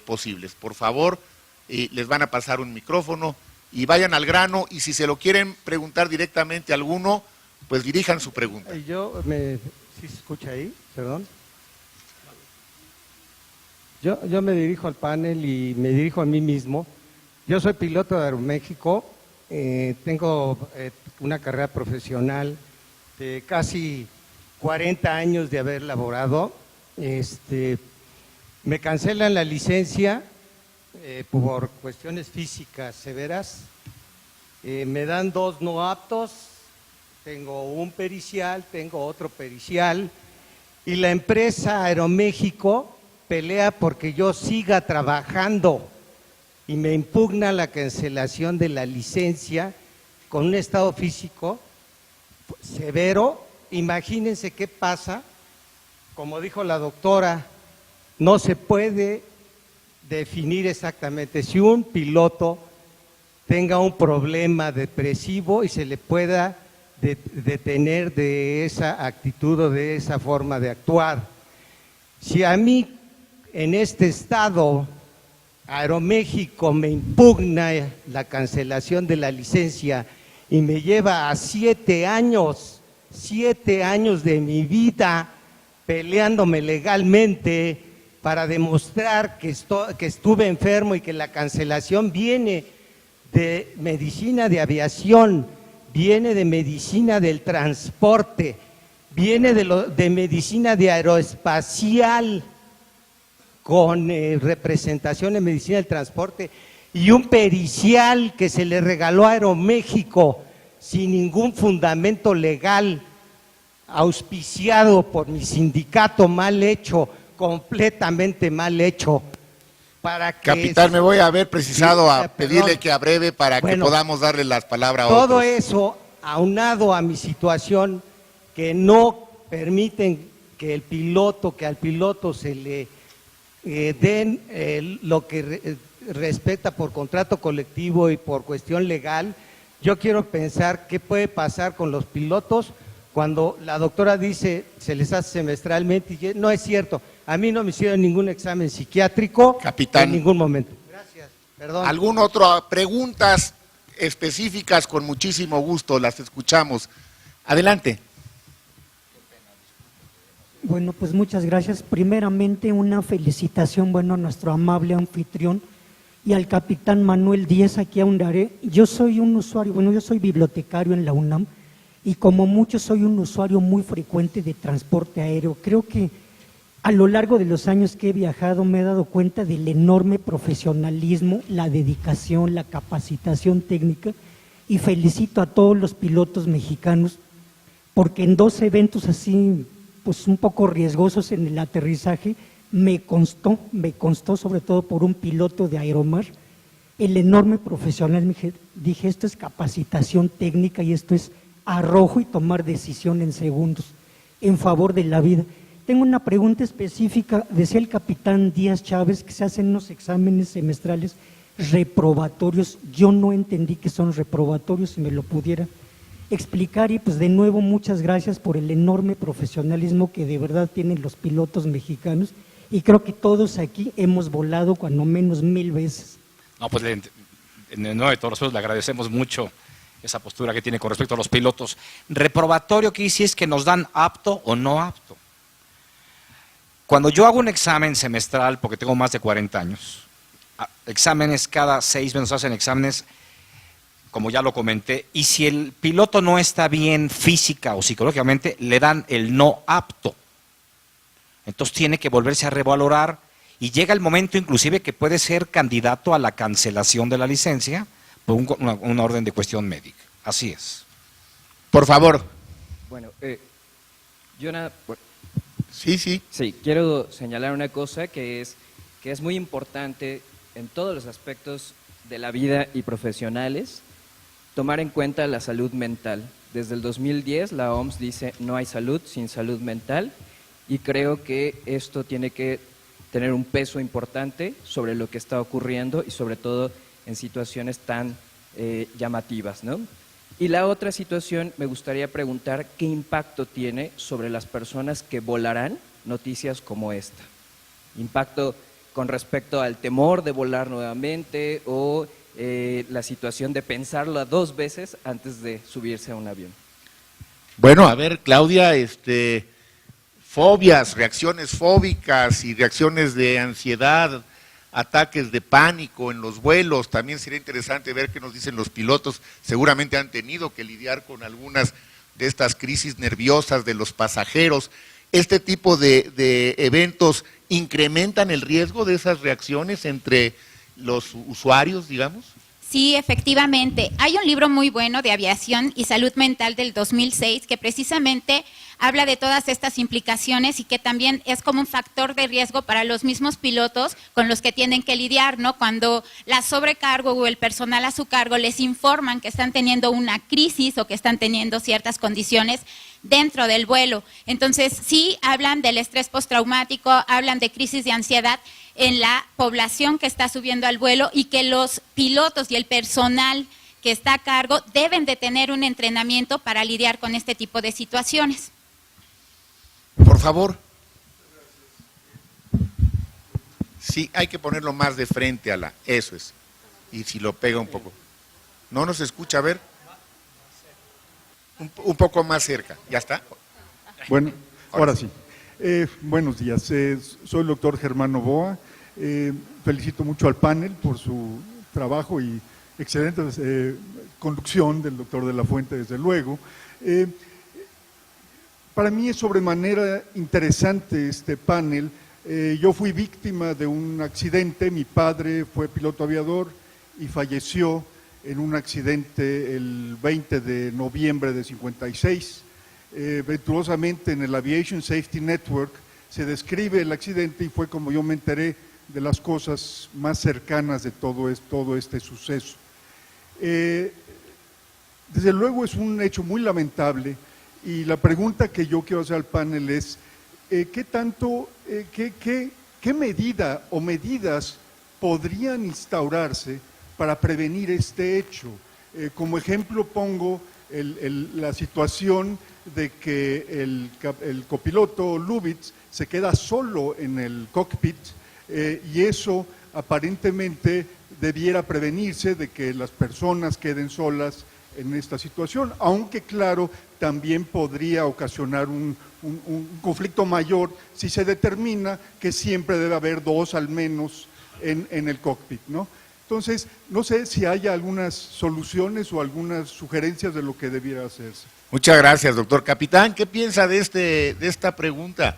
posibles. Por favor, les van a pasar un micrófono y vayan al grano, y si se lo quieren preguntar directamente a alguno, pues dirijan su pregunta. ¿Sí se escucha ahí? Perdón. Yo me dirijo al panel y me dirijo a mí mismo. Yo soy piloto de Aeroméxico, tengo una carrera profesional de casi 40 años de haber laborado. Me cancelan la licencia por cuestiones físicas severas, me dan 2 no aptos, tengo un pericial, tengo otro pericial, y la empresa Aeroméxico pelea porque yo siga trabajando y me impugna la cancelación de la licencia con un estado físico severo. Imagínense qué pasa, como dijo la doctora, no se puede definir exactamente si un piloto tenga un problema depresivo y se le pueda detener de esa actitud o de esa forma de actuar. Si a mí en este estado Aeroméxico me impugna la cancelación de la licencia y me lleva a 7 años de mi vida peleándome legalmente para demostrar que estuve enfermo y que la cancelación viene de medicina de aviación, viene de medicina del transporte, viene de medicina de aeroespacial, con representación en medicina del transporte, y un pericial que se le regaló a Aeroméxico sin ningún fundamento legal, auspiciado por mi sindicato, mal hecho, completamente mal hecho. Para que Capitán, me voy a ver precisado a pedirle que abreve para que podamos darle las palabras a otros. Todo eso, aunado a mi situación, que no permiten que al piloto se le den lo que respeta por contrato colectivo y por cuestión legal, Yo quiero pensar qué puede pasar con los pilotos cuando la doctora dice se les hace semestralmente y no es cierto. A mí no me hicieron ningún examen psiquiátrico Capitán. en ningún momento. Gracias. Perdón. ¿Alguna otra preguntas específicas? Con muchísimo gusto, las escuchamos. Adelante. Bueno, pues muchas gracias. Primeramente, una felicitación, bueno, a nuestro amable anfitrión y al capitán Manuel Díez, aquí ahondaré. Yo soy un usuario, bueno, yo soy bibliotecario en la UNAM y como muchos soy un usuario muy frecuente de transporte aéreo. Creo que a lo largo de los años que he viajado me he dado cuenta del enorme profesionalismo, la dedicación, la capacitación técnica y felicito a todos los pilotos mexicanos porque en 2 eventos así, pues un poco riesgosos en el aterrizaje, me constó sobre todo por un piloto de Aeromar, el enorme profesional. Dije, esto es capacitación técnica y esto es arrojo y tomar decisión en segundos en favor de la vida. Tengo una pregunta específica. Decía el capitán Díaz Chávez que se hacen unos exámenes semestrales reprobatorios. Yo no entendí que son reprobatorios, si me lo pudiera explicar. Y pues de nuevo muchas gracias por el enorme profesionalismo que de verdad tienen los pilotos mexicanos y creo que todos aquí hemos volado cuando menos 1000 veces. No, pues en nombre de todos nosotros le agradecemos mucho esa postura que tiene con respecto a los pilotos. Reprobatorio que dice es que nos dan apto o no apto. Cuando yo hago un examen semestral, porque tengo más de 40 años, exámenes cada 6 meses hacen exámenes, como ya lo comenté, y si el piloto no está bien física o psicológicamente, le dan el no apto. Entonces tiene que volverse a revalorar y llega el momento inclusive que puede ser candidato a la cancelación de la licencia por una orden de cuestión médica. Así es. Por favor. Bueno, Sí. sí, quiero señalar una cosa que es muy importante en todos los aspectos de la vida y profesionales, tomar en cuenta la salud mental. Desde el 2010 la OMS dice no hay salud sin salud mental y creo que esto tiene que tener un peso importante sobre lo que está ocurriendo y sobre todo en situaciones tan llamativas, ¿no? Y la otra situación, me gustaría preguntar qué impacto tiene sobre las personas que volarán noticias como esta. Impacto con respecto al temor de volar nuevamente o la situación de pensarlo 2 veces antes de subirse a un avión. Bueno, a ver, Claudia, fobias, reacciones fóbicas y reacciones de ansiedad, ataques de pánico en los vuelos. También sería interesante ver qué nos dicen los pilotos. Seguramente han tenido que lidiar con algunas de estas crisis nerviosas de los pasajeros. ¿Este tipo de eventos incrementan el riesgo de esas reacciones entre los usuarios, digamos? Sí, efectivamente. Hay un libro muy bueno de aviación y salud mental del 2006 que precisamente habla de todas estas implicaciones y que también es como un factor de riesgo para los mismos pilotos con los que tienen que lidiar, ¿no? Cuando la sobrecargo o el personal a su cargo les informan que están teniendo una crisis o que están teniendo ciertas condiciones dentro del vuelo. Entonces, sí hablan del estrés postraumático, hablan de crisis de ansiedad en la población que está subiendo al vuelo y que los pilotos y el personal que está a cargo deben de tener un entrenamiento para lidiar con este tipo de situaciones. Por favor. Sí, hay que ponerlo más de frente a eso es. Y si lo pega un poco. No nos escucha, a ver. Un poco más cerca. ¿Ya está? Bueno, ahora sí. Buenos días. Soy el doctor Germán Novoa. Felicito mucho al panel por su trabajo y excelente conducción del doctor de la Fuente, desde luego. Para mí es sobremanera interesante este panel. Yo fui víctima de un accidente. Mi padre fue piloto aviador y falleció en un accidente el 20 de noviembre de 56. Venturosamente en el Aviation Safety Network se describe el accidente y fue como yo me enteré de las cosas más cercanas de todo este suceso. Desde luego es un hecho muy lamentable y la pregunta que yo quiero hacer al panel es ¿qué medida o medidas podrían instaurarse para prevenir este hecho? Como ejemplo pongo la situación de que el copiloto Lubitz se queda solo en el cockpit y eso aparentemente debiera prevenirse de que las personas queden solas en esta situación, aunque claro, también podría ocasionar un conflicto mayor si se determina que siempre debe haber dos al menos en el cockpit, ¿no? Entonces, no sé si hay algunas soluciones o algunas sugerencias de lo que debiera hacerse. Muchas gracias, doctor. Capitán, ¿qué piensa de esta pregunta?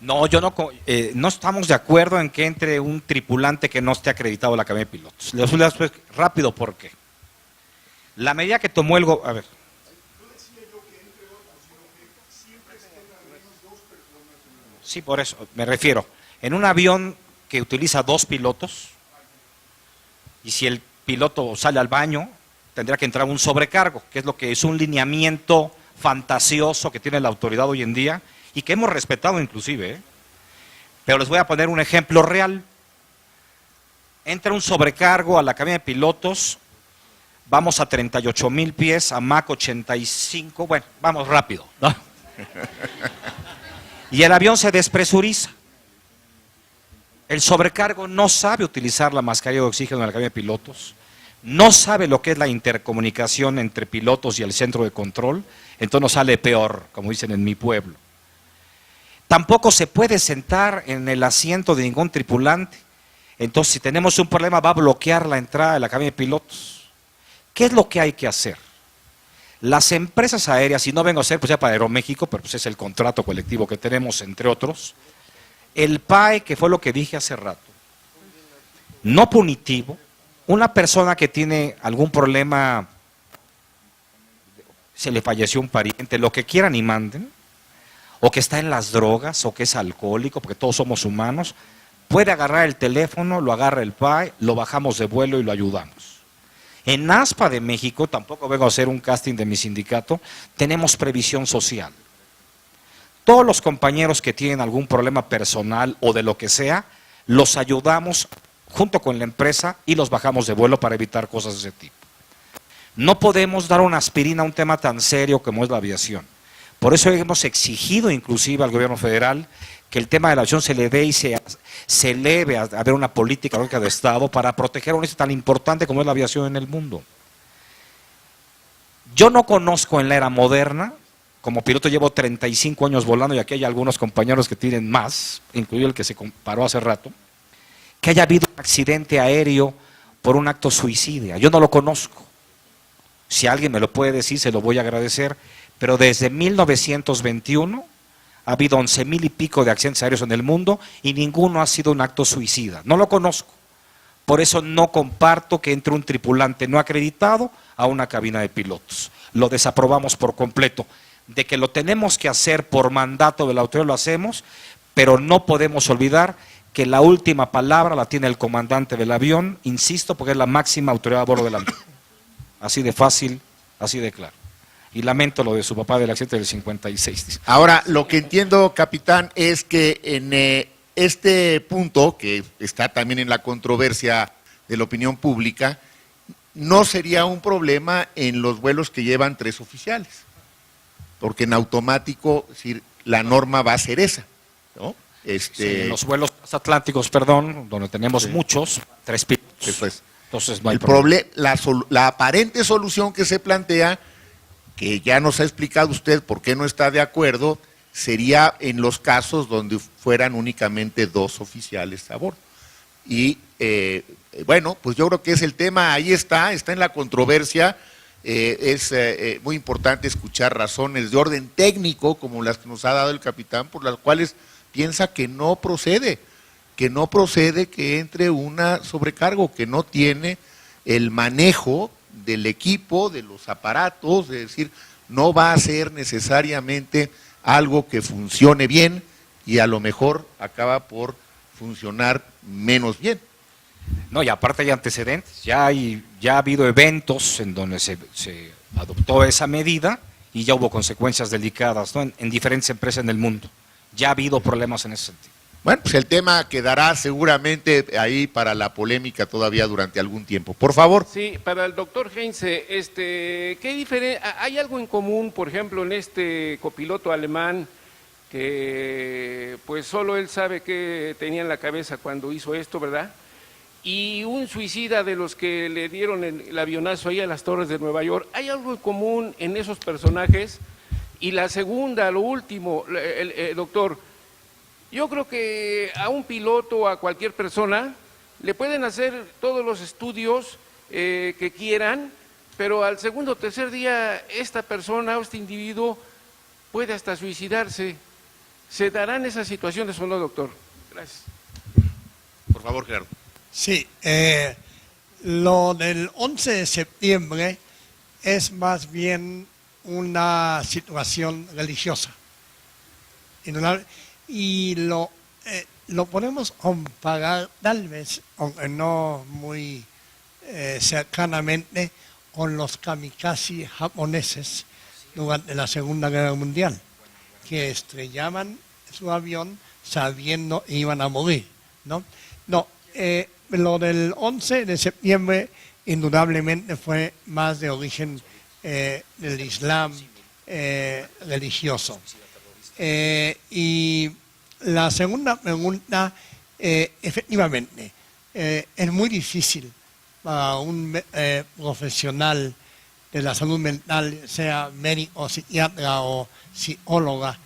No, yo no estamos de acuerdo en que entre un tripulante que no esté acreditado a la Academia de Pilotos. Les voy a explicar rápido por qué. La medida que tomó el gobierno... A ver. Sí, por eso me refiero. En un avión que utiliza 2 pilotos, y si el piloto sale al baño, tendrá que entrar un sobrecargo, que es lo que es un lineamiento fantasioso que tiene la autoridad hoy en día, y que hemos respetado inclusive, ¿eh? Pero les voy a poner un ejemplo real. Entra un sobrecargo a la cabina de pilotos, vamos a 38,000 pies, a Mach 85, bueno, vamos rápido, ¿no? Y el avión se despresuriza. El sobrecargo no sabe utilizar la mascarilla de oxígeno en la cabina de pilotos, no sabe lo que es la intercomunicación entre pilotos y el centro de control, entonces nos sale peor, como dicen en mi pueblo. Tampoco se puede sentar en el asiento de ningún tripulante, entonces si tenemos un problema va a bloquear la entrada de la cabina de pilotos. ¿Qué es lo que hay que hacer? Las empresas aéreas, y no vengo a ser pues ya para Aeroméxico, pero pues es el contrato colectivo que tenemos entre otros, el PAE, que fue lo que dije hace rato, no punitivo, una persona que tiene algún problema, se le falleció un pariente, lo que quieran y manden, o que está en las drogas, o que es alcohólico, porque todos somos humanos, puede agarrar el teléfono, lo agarra el PAE, lo bajamos de vuelo y lo ayudamos. En ASPA de México, tampoco vengo a hacer un casting de mi sindicato, tenemos previsión social. Todos los compañeros que tienen algún problema personal o de lo que sea, los ayudamos junto con la empresa y los bajamos de vuelo para evitar cosas de ese tipo. No podemos dar una aspirina a un tema tan serio como es la aviación. Por eso hemos exigido inclusive al gobierno federal que el tema de la aviación se le dé y se eleve a haber una política de Estado para proteger un hecho tan importante como es la aviación en el mundo. Yo no conozco en la era moderna, como piloto llevo 35 años volando y aquí hay algunos compañeros que tienen más, incluido el que se comparó hace rato, que haya habido un accidente aéreo por un acto suicida. Yo no lo conozco. Si alguien me lo puede decir, se lo voy a agradecer, pero desde 1921 ha habido 11,000 y pico de accidentes aéreos en el mundo y ninguno ha sido un acto suicida. No lo conozco. Por eso no comparto que entre un tripulante no acreditado a una cabina de pilotos. Lo desaprobamos por completo. De que lo tenemos que hacer por mandato de la autoridad, lo hacemos, pero no podemos olvidar que la última palabra la tiene el comandante del avión, insisto, porque es la máxima autoridad a bordo del avión. Así de fácil, así de claro. Y lamento lo de su papá del accidente del 56. Ahora, lo que entiendo, capitán, es que en este punto, que está también en la controversia de la opinión pública, no sería un problema en los vuelos que llevan 3 oficiales, porque en automático, es decir, la norma va a ser esa, ¿no? Sí, en los vuelos atlánticos, perdón, donde tenemos muchos, 3 pilotos. Sí, pues, entonces no hay el problema. la aparente solución que se plantea, que ya nos ha explicado usted por qué no está de acuerdo, sería en los casos donde fueran únicamente 2 oficiales a bordo. Y bueno, pues yo creo que es el tema, ahí está en la controversia. Es muy importante escuchar razones de orden técnico, como las que nos ha dado el capitán, por las cuales piensa que no procede que entre una sobrecargo, que no tiene el manejo del equipo, de los aparatos, es decir, no va a ser necesariamente algo que funcione bien y a lo mejor acaba por funcionar menos bien. No, y aparte hay antecedentes, ya ha habido eventos en donde se adoptó esa medida y ya hubo consecuencias delicadas, ¿no? en diferentes empresas en el mundo. Ya ha habido problemas en ese sentido. Bueno, pues el tema quedará seguramente ahí para la polémica todavía durante algún tiempo. Por favor. Sí, para el doctor Heinze, ¿hay algo en común, por ejemplo, en este copiloto alemán, que pues solo él sabe qué tenía en la cabeza cuando hizo esto, ¿verdad? Y un suicida de los que le dieron el avionazo ahí a las Torres de Nueva York, ¿hay algo en común en esos personajes? Y la segunda, lo último, doctor, yo creo que a un piloto o a cualquier persona le pueden hacer todos los estudios que quieran, pero al segundo o tercer día esta persona o este individuo puede hasta suicidarse. ¿Se darán esas situaciones o no, doctor? Gracias. Por favor, Gerardo. Sí, lo del 11 de septiembre es más bien una situación religiosa. Y lo podemos comparar, tal vez, aunque no muy cercanamente, con los kamikaze japoneses durante la Segunda Guerra Mundial, que estrellaban su avión sabiendo que iban a morir, ¿no? Lo del 11 de septiembre indudablemente fue más de origen del Islam religioso. Y la segunda pregunta, efectivamente, es muy difícil para un profesional de la salud mental, sea médico, psiquiatra o psicóloga,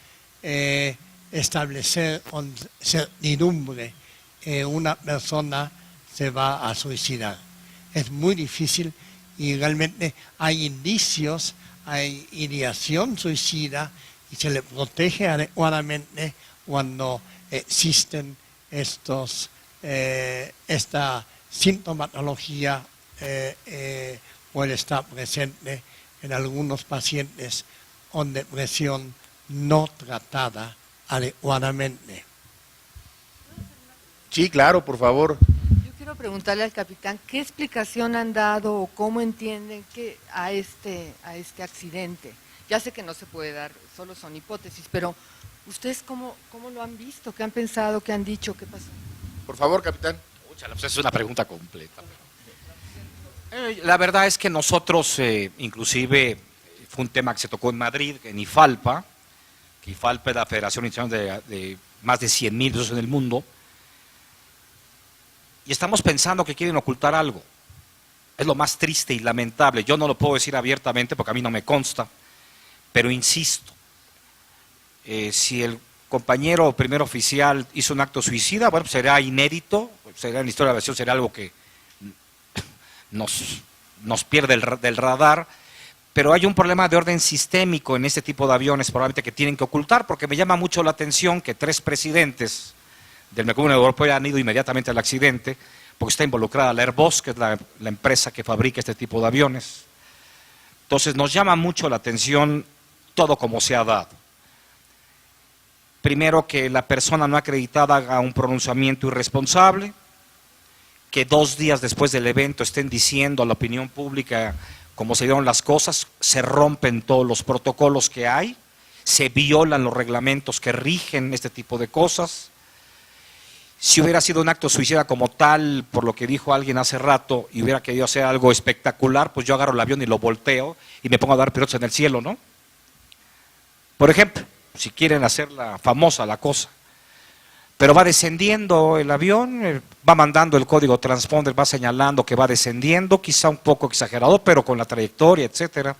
establecer con certidumbre que una persona se va a suicidar. Es muy difícil y realmente hay indicios, hay ideación suicida y se le protege adecuadamente cuando existen esta sintomatología puede estar presente en algunos pacientes con depresión no tratada adecuadamente. Sí, claro, por favor. Yo quiero preguntarle al capitán, ¿qué explicación han dado o cómo entienden que a este accidente? Ya sé que no se puede dar, solo son hipótesis, pero ¿ustedes cómo lo han visto? ¿Qué han pensado? ¿Qué han dicho? ¿Qué pasó? Por favor, capitán. Pues es una pregunta completa. La verdad es que nosotros, inclusive, fue un tema que se tocó en Madrid, en IFALPA, que IFALPA es la Federación Internacional de más de 100.000 pilotos en el mundo, y estamos pensando que quieren ocultar algo. Es lo más triste y lamentable. Yo no lo puedo decir abiertamente porque a mí no me consta, pero insisto, si el compañero primer oficial hizo un acto suicida, bueno, pues será inédito, será en la historia de la aviación, será algo que nos pierde del radar, pero hay un problema de orden sistémico en este tipo de aviones probablemente que tienen que ocultar, porque me llama mucho la atención que 3 presidentes del Mercosur Europeo han ido inmediatamente al accidente, porque está involucrada la Airbus, que es la empresa que fabrica este tipo de aviones. Entonces nos llama mucho la atención todo como se ha dado. Primero, que la persona no acreditada haga un pronunciamiento irresponsable, que 2 días después del evento estén diciendo a la opinión pública cómo se dieron las cosas, se rompen todos los protocolos que hay, se violan los reglamentos que rigen este tipo de cosas. Si hubiera sido un acto suicida como tal, por lo que dijo alguien hace rato, y hubiera querido hacer algo espectacular, pues yo agarro el avión y lo volteo y me pongo a dar piruetas en el cielo, ¿no? Por ejemplo, si quieren hacerla famosa la cosa. Pero va descendiendo el avión, va mandando el código transponder, va señalando que va descendiendo, quizá un poco exagerado, pero con la trayectoria, etcétera.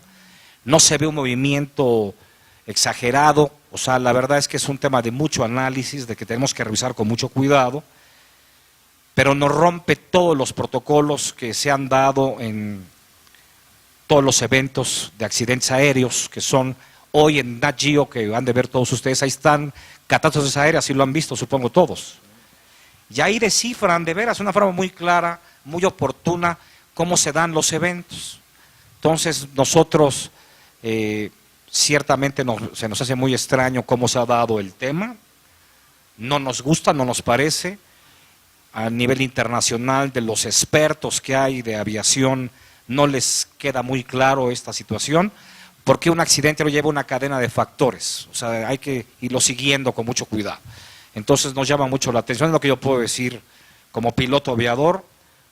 No se ve un movimiento exagerado, o sea, la verdad es que es un tema de mucho análisis, de que tenemos que revisar con mucho cuidado, pero nos rompe todos los protocolos que se han dado en todos los eventos de accidentes aéreos, que son hoy en Nat Geo, que han de ver todos ustedes, ahí están catástrofes aéreas, y lo han visto, supongo todos. Y ahí descifran de veras de una forma muy clara, muy oportuna, cómo se dan los eventos. Entonces nosotros ciertamente se nos hace muy extraño cómo se ha dado el tema, no nos gusta, no nos parece. A nivel internacional, de los expertos que hay de aviación, no les queda muy claro esta situación, porque un accidente lo lleva una cadena de factores, o sea, hay que irlo siguiendo con mucho cuidado. Entonces nos llama mucho la atención, es lo que yo puedo decir como piloto aviador,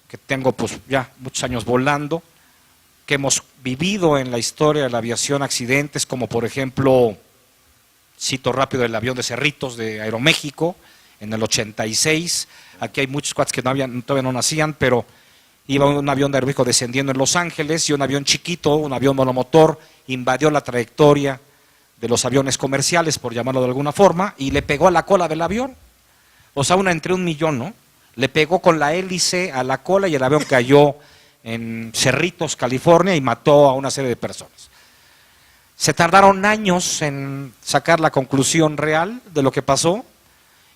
que tengo pues ya muchos años volando, que hemos vivido en la historia de la aviación accidentes, como por ejemplo, cito rápido el avión de Cerritos de Aeroméxico en el 86, aquí hay muchos cuates que todavía no nacían, pero iba un avión de Aeroméxico descendiendo en Los Ángeles y un avión chiquito, un avión monomotor, invadió la trayectoria de los aviones comerciales, por llamarlo de alguna forma, y le pegó a la cola del avión. O sea, una entre 1,000,000, ¿no? Le pegó con la hélice a la cola y el avión cayó en Cerritos, California, y mató a una serie de personas. Se tardaron años en sacar la conclusión real de lo que pasó,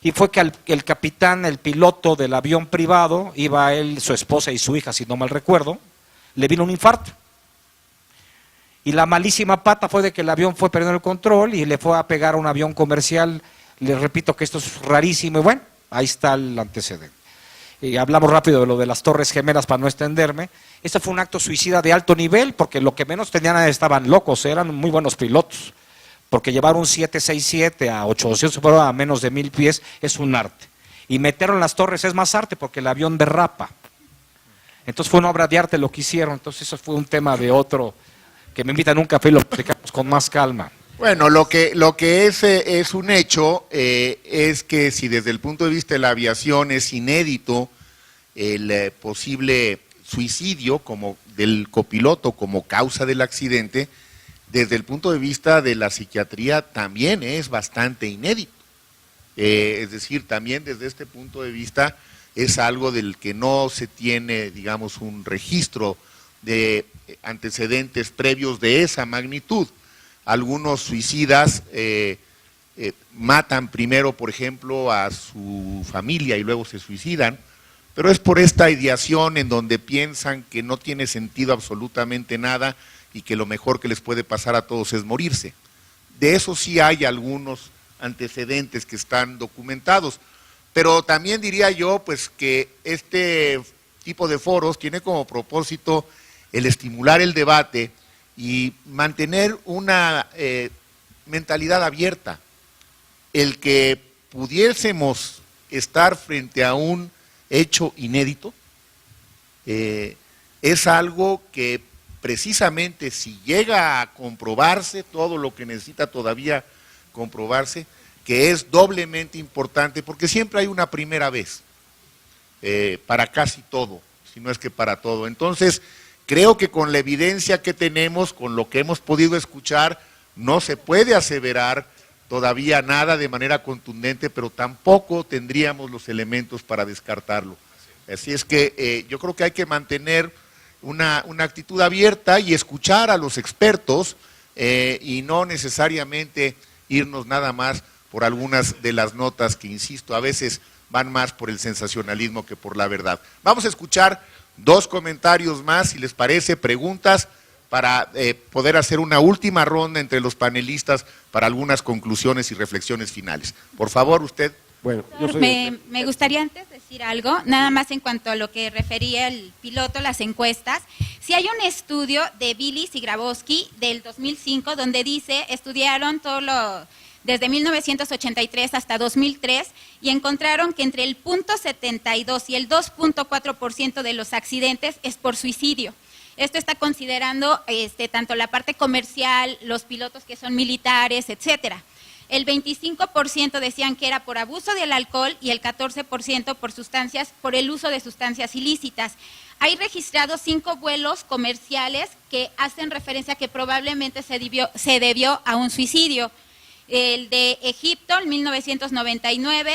y fue que el capitán, el piloto del avión privado, iba él, su esposa y su hija, si no mal recuerdo, le vino un infarto. Y la malísima pata fue de que el avión fue perdiendo el control y le fue a pegar a un avión comercial. Les repito que esto es rarísimo y bueno, ahí está el antecedente. Y hablamos rápido de lo de las Torres Gemelas para no extenderme. Este fue un acto suicida de alto nivel porque lo que menos tenían estaban locos, eran muy buenos pilotos. Porque llevar un 767 a 800 a menos de 1000 pies es un arte. Y meterlo en las torres es más arte porque el avión derrapa. Entonces fue una obra de arte lo que hicieron. Entonces eso fue un tema de otro, que me invitan a un café y lo platicamos con más calma. Bueno, lo que es un hecho es que si desde el punto de vista de la aviación es inédito el posible suicidio como del copiloto como causa del accidente, desde el punto de vista de la psiquiatría también es bastante inédito. Es decir, también desde este punto de vista es algo del que no se tiene, digamos, un registro de antecedentes previos de esa magnitud. Algunos suicidas matan primero, por ejemplo, a su familia y luego se suicidan, pero es por esta ideación en donde piensan que no tiene sentido absolutamente nada y que lo mejor que les puede pasar a todos es morirse. De eso sí hay algunos antecedentes que están documentados, pero también diría yo pues que este tipo de foros tiene como propósito el estimular el debate y mantener una mentalidad abierta. El que pudiésemos estar frente a un hecho inédito es algo que precisamente si llega a comprobarse todo lo que necesita todavía comprobarse, que es doblemente importante porque siempre hay una primera vez para casi todo, si no es que para todo. Entonces, creo que con la evidencia que tenemos, con lo que hemos podido escuchar, no se puede aseverar todavía nada de manera contundente, pero tampoco tendríamos los elementos para descartarlo. Así es que yo creo que hay que mantener una actitud abierta y escuchar a los expertos y no necesariamente irnos nada más por algunas de las notas que, insisto, a veces van más por el sensacionalismo que por la verdad. Vamos a escuchar 2 comentarios más, si les parece, preguntas, para poder hacer una última ronda entre los panelistas para algunas conclusiones y reflexiones finales. Por favor, usted. Bueno, me gustaría antes decir algo, nada más en cuanto a lo que refería el piloto, las encuestas. Si hay un estudio de Billis y Grabowski del 2005 donde dice, estudiaron desde 1983 hasta 2003 y encontraron que entre el 0.72 y el 2.4% de los accidentes es por suicidio. Esto está considerando tanto la parte comercial, los pilotos que son militares, etcétera. El 25% decían que era por abuso del alcohol y el 14% por el uso de sustancias ilícitas. Hay registrados 5 vuelos comerciales que hacen referencia a que probablemente se debió a un suicidio. El de Egipto en 1999,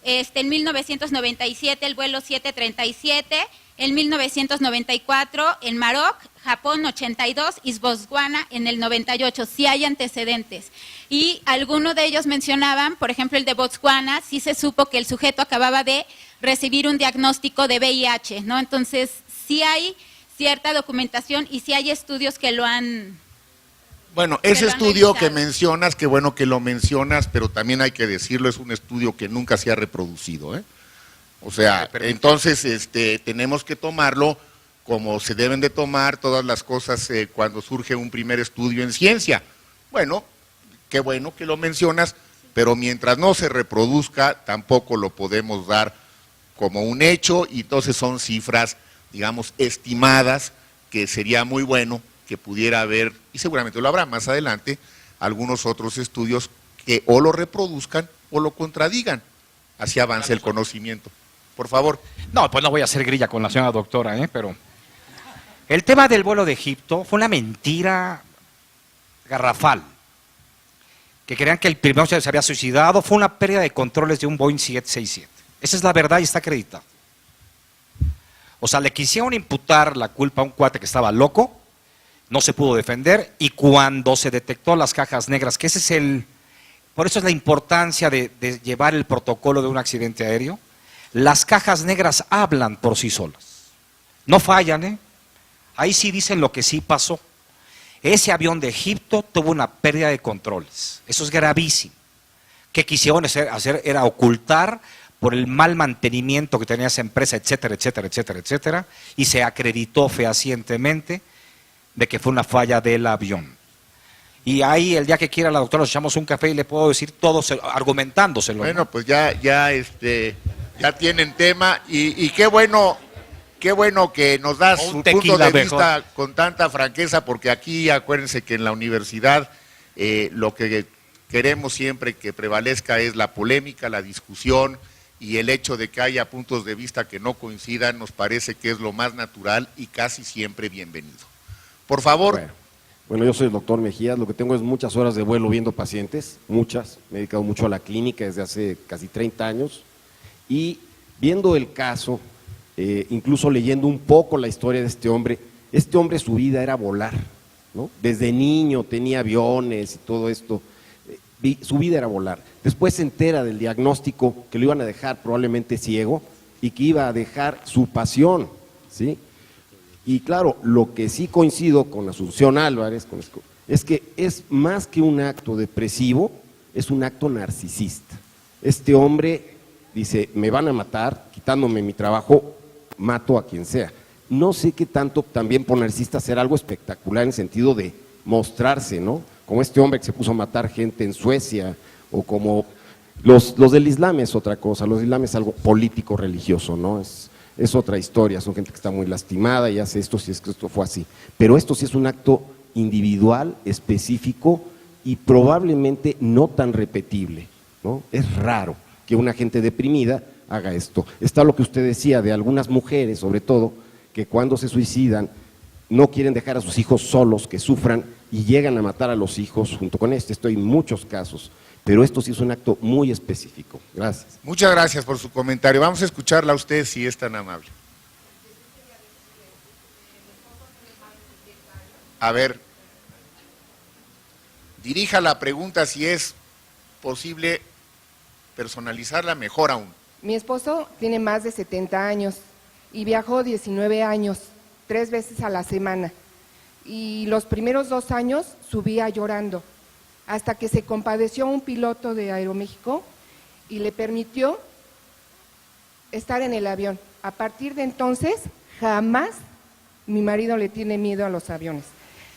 en 1997 el vuelo 737, en 1994 en Maroc, Japón 82 y Botswana en el 98, sí hay antecedentes. Y algunos de ellos mencionaban, por ejemplo el de Botswana, sí se supo que el sujeto acababa de recibir un diagnóstico de VIH, ¿no? Entonces sí hay cierta documentación y sí hay estudios que lo han... Bueno, ese estudio que mencionas, qué bueno que lo mencionas, pero también hay que decirlo, es un estudio que nunca se ha reproducido, ¿eh? O sea, entonces tenemos que tomarlo como se deben de tomar todas las cosas cuando surge un primer estudio en ciencia. Bueno, qué bueno que lo mencionas, pero mientras no se reproduzca, tampoco lo podemos dar como un hecho, y entonces son cifras, digamos, estimadas, que sería muy bueno que pudiera haber, y seguramente lo habrá más adelante, algunos otros estudios que o lo reproduzcan o lo contradigan. Así avanza el conocimiento. Por favor. No, pues no voy a hacer grilla con la señora doctora, pero el tema del vuelo de Egipto fue una mentira garrafal. Que creían que el primero se había suicidado, fue una pérdida de controles de un Boeing 767. Esa es la verdad y está acreditado. O sea, le quisieron imputar la culpa a un cuate que estaba loco, no se pudo defender, y cuando se detectó las cajas negras, que ese es por eso es la importancia de llevar el protocolo de un accidente aéreo, las cajas negras hablan por sí solas. No fallan, Ahí sí dicen lo que sí pasó. Ese avión de Egipto tuvo una pérdida de controles. Eso es gravísimo. ¿Qué quisieron hacer? Era ocultar por el mal mantenimiento que tenía esa empresa, etcétera, etcétera, etcétera, etcétera, y se acreditó fehacientemente de que fue una falla del avión. Y ahí, el día que quiera la doctora, nos echamos un café y le puedo decir todo argumentándoselo. Bueno, pues ya tienen tema, y qué bueno que nos das su punto de vista con tanta franqueza, porque aquí acuérdense que en la universidad lo que queremos siempre que prevalezca es la polémica, la discusión, y el hecho de que haya puntos de vista que no coincidan nos parece que es lo más natural y casi siempre bienvenido. Por favor. Bueno, yo soy el doctor Mejías, lo que tengo es muchas horas de vuelo viendo pacientes, muchas, me he dedicado mucho a la clínica desde hace casi 30 años, y viendo el caso, incluso leyendo un poco la historia de este hombre su vida era volar, ¿no? Desde niño tenía aviones y todo esto, su vida era volar. Después se entera del diagnóstico que lo iban a dejar probablemente ciego y que iba a dejar su pasión, ¿sí? Y claro, lo que sí coincido con Asunción Álvarez es que es más que un acto depresivo, es un acto narcisista. Este hombre dice, me van a matar, quitándome mi trabajo, mato a quien sea. No sé qué tanto también por narcisista hacer algo espectacular en sentido de mostrarse, ¿no? Como este hombre que se puso a matar gente en Suecia, o como los del Islam es otra cosa, los del Islam es algo político religioso, ¿no? Es otra historia, son gente que está muy lastimada y hace esto si es que esto fue así. Pero esto sí es un acto individual, específico y probablemente no tan repetible, ¿no? Es raro que una gente deprimida haga esto. Está lo que usted decía de algunas mujeres, sobre todo, que cuando se suicidan no quieren dejar a sus hijos solos, que sufran y llegan a matar a los hijos junto con esto hay muchos casos. Pero esto sí es un acto muy específico. Gracias. Muchas gracias por su comentario. Vamos a escucharla a usted si es tan amable. A ver, dirija la pregunta si es posible personalizarla mejor aún. Mi esposo tiene más de 70 años y viajó 19 años, 3 veces a la semana. Y los primeros 2 años subía llorando, hasta que se compadeció un piloto de Aeroméxico y le permitió estar en el avión. A partir de entonces, jamás mi marido le tiene miedo a los aviones.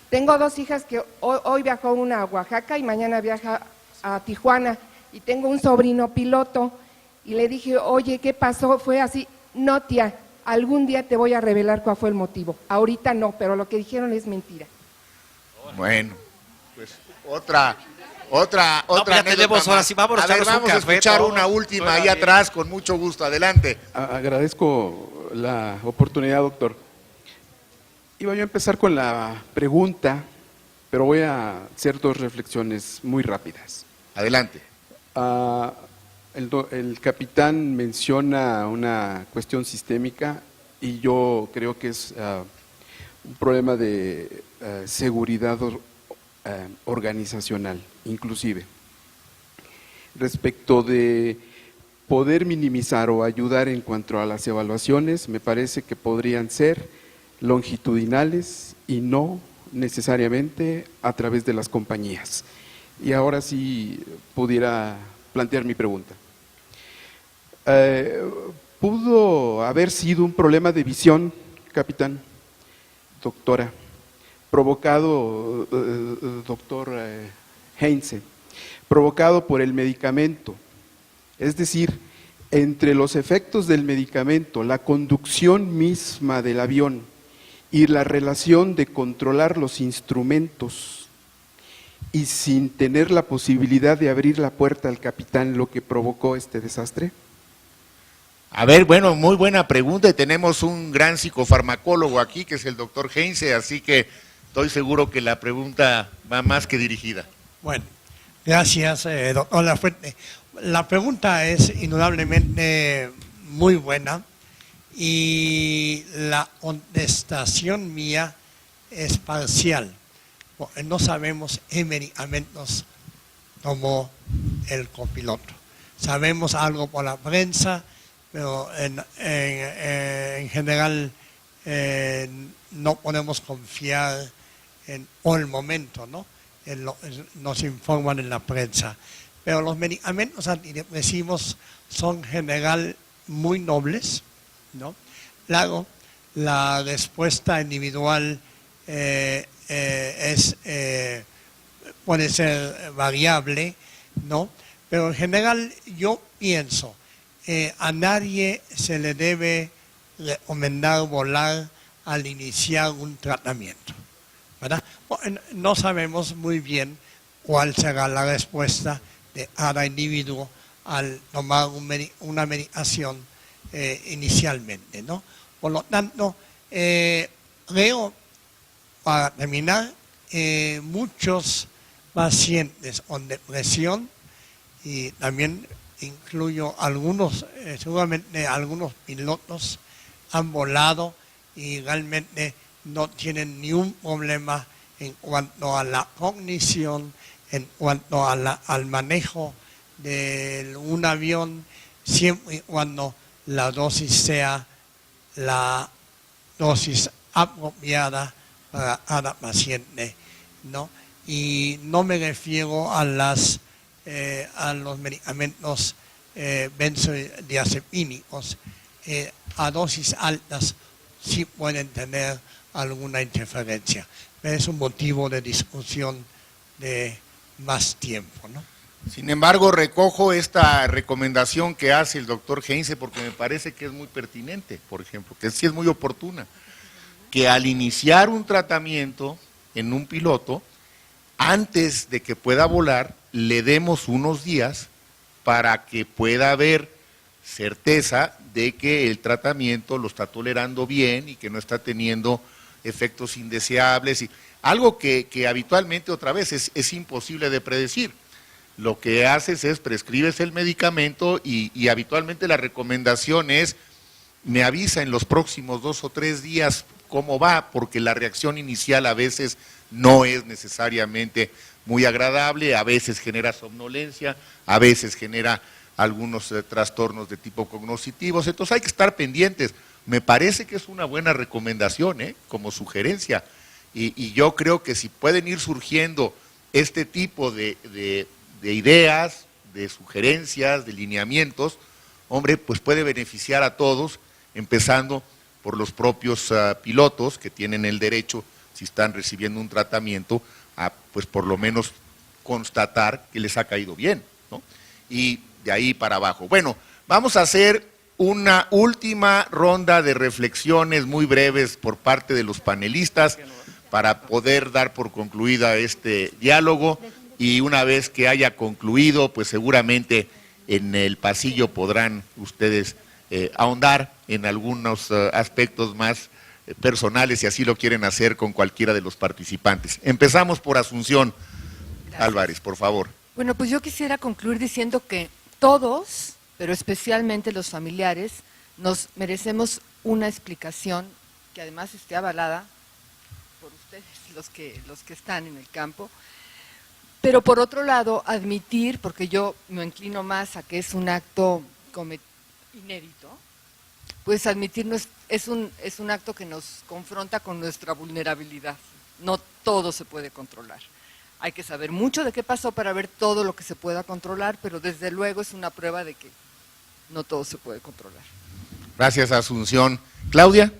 Tengo 2 hijas que hoy viajó una a Oaxaca y mañana viaja a Tijuana, y tengo un sobrino piloto, y le dije, oye, ¿qué pasó? Fue así. No, tía, algún día te voy a revelar cuál fue el motivo. Ahorita no, pero lo que dijeron es mentira. Bueno, pues otra tenemos ahora sí, vamos a escuchar una última ahí atrás, con mucho gusto. Adelante. Agradezco la oportunidad, doctor. Iba yo a empezar con la pregunta, pero voy a hacer 2 reflexiones muy rápidas. Adelante. El capitán menciona una cuestión sistémica y yo creo que es un problema de seguridad organizacional, inclusive. Respecto de poder minimizar o ayudar en cuanto a las evaluaciones, me parece que podrían ser longitudinales y no necesariamente a través de las compañías. Y ahora sí pudiera plantear mi pregunta. ¿Pudo haber sido un problema de visión, capitán, doctora, provocado, doctor Heinze, provocado por el medicamento. Es decir, entre los efectos del medicamento, la conducción misma del avión y la relación de controlar los instrumentos y sin tener la posibilidad de abrir la puerta al capitán, lo que provocó este desastre? A ver, bueno, muy buena pregunta, y tenemos un gran psicofarmacólogo aquí, que es el doctor Heinze, así que estoy seguro que la pregunta va más que dirigida. Bueno, gracias, doctor Lafuente. La pregunta es indudablemente muy buena y la contestación mía es parcial, porque no sabemos qué medicamentos tomó el copiloto. Sabemos algo por la prensa, pero en general no podemos confiar en el momento, ¿no? Nos informan en la prensa. Pero los medicamentos antidepresivos son en general muy nobles, ¿no? Claro, la respuesta individual puede ser variable, ¿no? Pero en general yo pienso, a nadie se le debe recomendar volar al iniciar un tratamiento, ¿verdad? No sabemos muy bien cuál será la respuesta de cada individuo al tomar una medicación inicialmente, ¿no? Por lo tanto, creo, para terminar, muchos pacientes con depresión, y también incluyo algunos, seguramente algunos pilotos han volado y realmente no tienen ni un problema en cuanto a la cognición, en cuanto a al manejo de un avión, siempre y cuando la dosis sea la dosis apropiada para cada paciente, ¿no? Y no me refiero a los medicamentos benzodiazepínicos. A dosis altas sí pueden tener alguna interferencia, pero es un motivo de discusión de más tiempo, ¿no? Sin embargo, recojo esta recomendación que hace el doctor Heinze porque me parece que es muy pertinente, por ejemplo, que sí es muy oportuna, que al iniciar un tratamiento en un piloto, antes de que pueda volar, le demos unos días para que pueda haber certeza de que el tratamiento lo está tolerando bien y que no está teniendo efectos indeseables, y algo que habitualmente otra vez es imposible de predecir. Lo que haces es prescribes el medicamento y habitualmente la recomendación es me avisa en los próximos 2 o 3 días cómo va, porque la reacción inicial a veces no es necesariamente muy agradable, a veces genera somnolencia, a veces genera algunos trastornos de tipo cognitivos, entonces hay que estar pendientes. Me parece que es una buena recomendación, como sugerencia, y yo creo que si pueden ir surgiendo este tipo de ideas, de sugerencias, de lineamientos, hombre, pues puede beneficiar a todos, empezando por los propios pilotos que tienen el derecho, si están recibiendo un tratamiento, a pues por lo menos constatar que les ha caído bien, ¿no? Y de ahí para abajo. Bueno, vamos a hacer una última ronda de reflexiones muy breves por parte de los panelistas para poder dar por concluida este diálogo, y una vez que haya concluido, pues seguramente en el pasillo podrán ustedes ahondar en algunos aspectos más personales, si así lo quieren hacer con cualquiera de los participantes. Empezamos por Asunción. Gracias. Álvarez, por favor. Bueno, pues yo quisiera concluir diciendo que todos, pero especialmente los familiares, nos merecemos una explicación que además esté avalada por ustedes, los que están en el campo. Pero por otro lado, admitir, porque yo me inclino más a que es un acto inédito, pues admitirnos es un acto que nos confronta con nuestra vulnerabilidad. No todo se puede controlar. Hay que saber mucho de qué pasó para ver todo lo que se pueda controlar, pero desde luego es una prueba de que no todo se puede controlar. Gracias, Asunción. Claudia.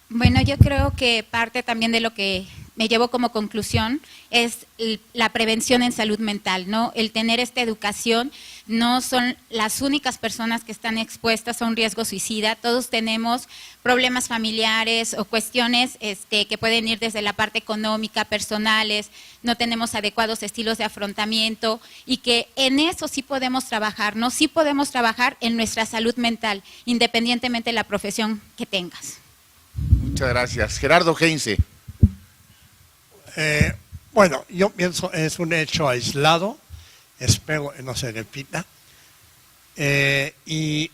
Bueno, yo creo que parte también de lo que me llevo como conclusión es la prevención en salud mental, ¿no? El tener esta educación. No son las únicas personas que están expuestas a un riesgo suicida. Todos tenemos problemas familiares o cuestiones que pueden ir desde la parte económica, personales, no tenemos adecuados estilos de afrontamiento y que en eso sí podemos trabajar, ¿no? Sí podemos trabajar en nuestra salud mental, independientemente de la profesión que tengas. Muchas gracias. Gerardo Heinze. Bueno, yo pienso es un hecho aislado, espero que no se repita, y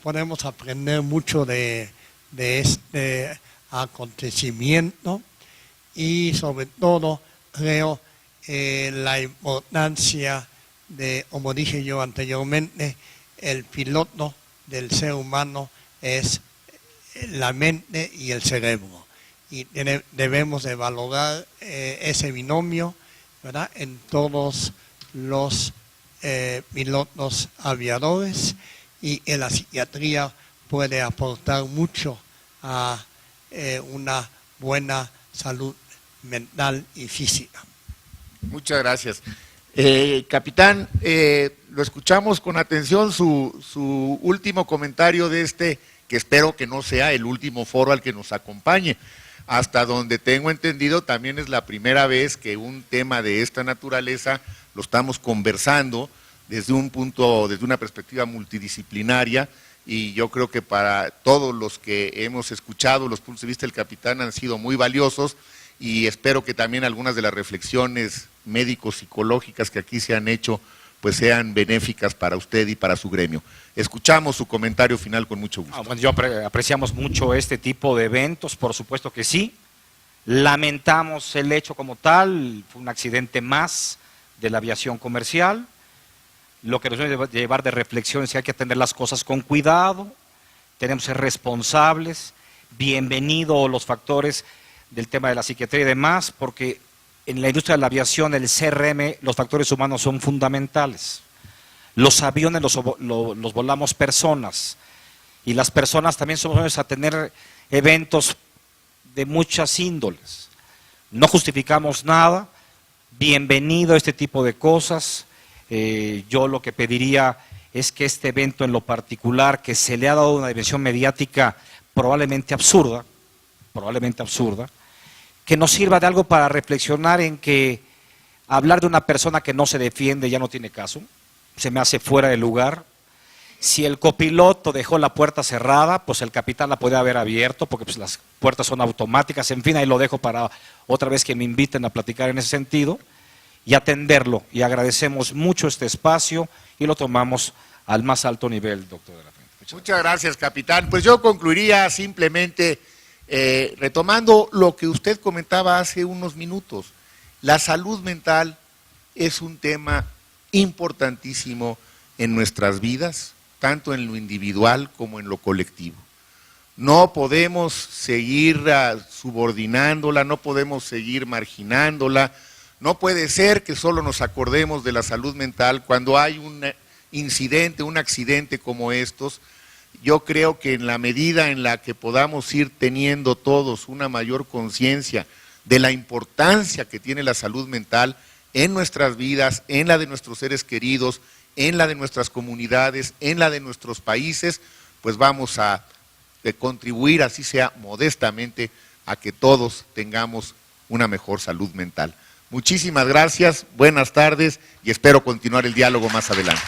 podemos aprender mucho de este acontecimiento y sobre todo creo la importancia de, como dije yo anteriormente, el piloto del ser humano es la mente y el cerebro. Y debemos de valorar ese binomio, ¿verdad?, en todos los pilotos aviadores, y en la psiquiatría puede aportar mucho a una buena salud mental y física. Muchas gracias. Capitán, lo escuchamos con atención su último comentario de este, que espero que no sea el último foro al que nos acompañe. Hasta donde tengo entendido, también es la primera vez que un tema de esta naturaleza lo estamos conversando desde una perspectiva multidisciplinaria, y yo creo que para todos los que hemos escuchado los puntos de vista del capitán han sido muy valiosos, y espero que también algunas de las reflexiones médico-psicológicas que aquí se han hecho pues sean benéficas para usted y para su gremio. Escuchamos su comentario final con mucho gusto. Bueno, apreciamos mucho este tipo de eventos, por supuesto que sí. Lamentamos el hecho como tal, fue un accidente más de la aviación comercial. Lo que nos debe llevar de reflexión es que hay que atender las cosas con cuidado, tenemos que ser responsables, bienvenidos los factores del tema de la psiquiatría y demás, porque en la industria de la aviación, el CRM, los factores humanos son fundamentales. Los aviones los volamos personas, y las personas también somos a tener eventos de muchas índoles. No justificamos nada, bienvenido a este tipo de cosas. Yo lo que pediría es que este evento en lo particular, que se le ha dado una dimensión mediática probablemente absurda, que nos sirva de algo para reflexionar en que hablar de una persona que no se defiende ya no tiene caso, se me hace fuera de lugar. Si el copiloto dejó la puerta cerrada, pues el capitán la podía haber abierto, porque pues las puertas son automáticas, en fin, ahí lo dejo para otra vez que me inviten a platicar en ese sentido, y atenderlo, y agradecemos mucho este espacio, y lo tomamos al más alto nivel, doctor de la Fuente. Muchas gracias, capitán. Pues yo concluiría simplemente retomando lo que usted comentaba hace unos minutos. La salud mental es un tema importantísimo en nuestras vidas, tanto en lo individual como en lo colectivo. No podemos seguir subordinándola, no podemos seguir marginándola. No puede ser que solo nos acordemos de la salud mental cuando hay un incidente, un accidente como estos. Yo creo que en la medida en la que podamos ir teniendo todos una mayor conciencia de la importancia que tiene la salud mental en nuestras vidas, en la de nuestros seres queridos, en la de nuestras comunidades, en la de nuestros países, pues vamos a contribuir, así sea modestamente, a que todos tengamos una mejor salud mental. Muchísimas gracias, buenas tardes, y espero continuar el diálogo más adelante.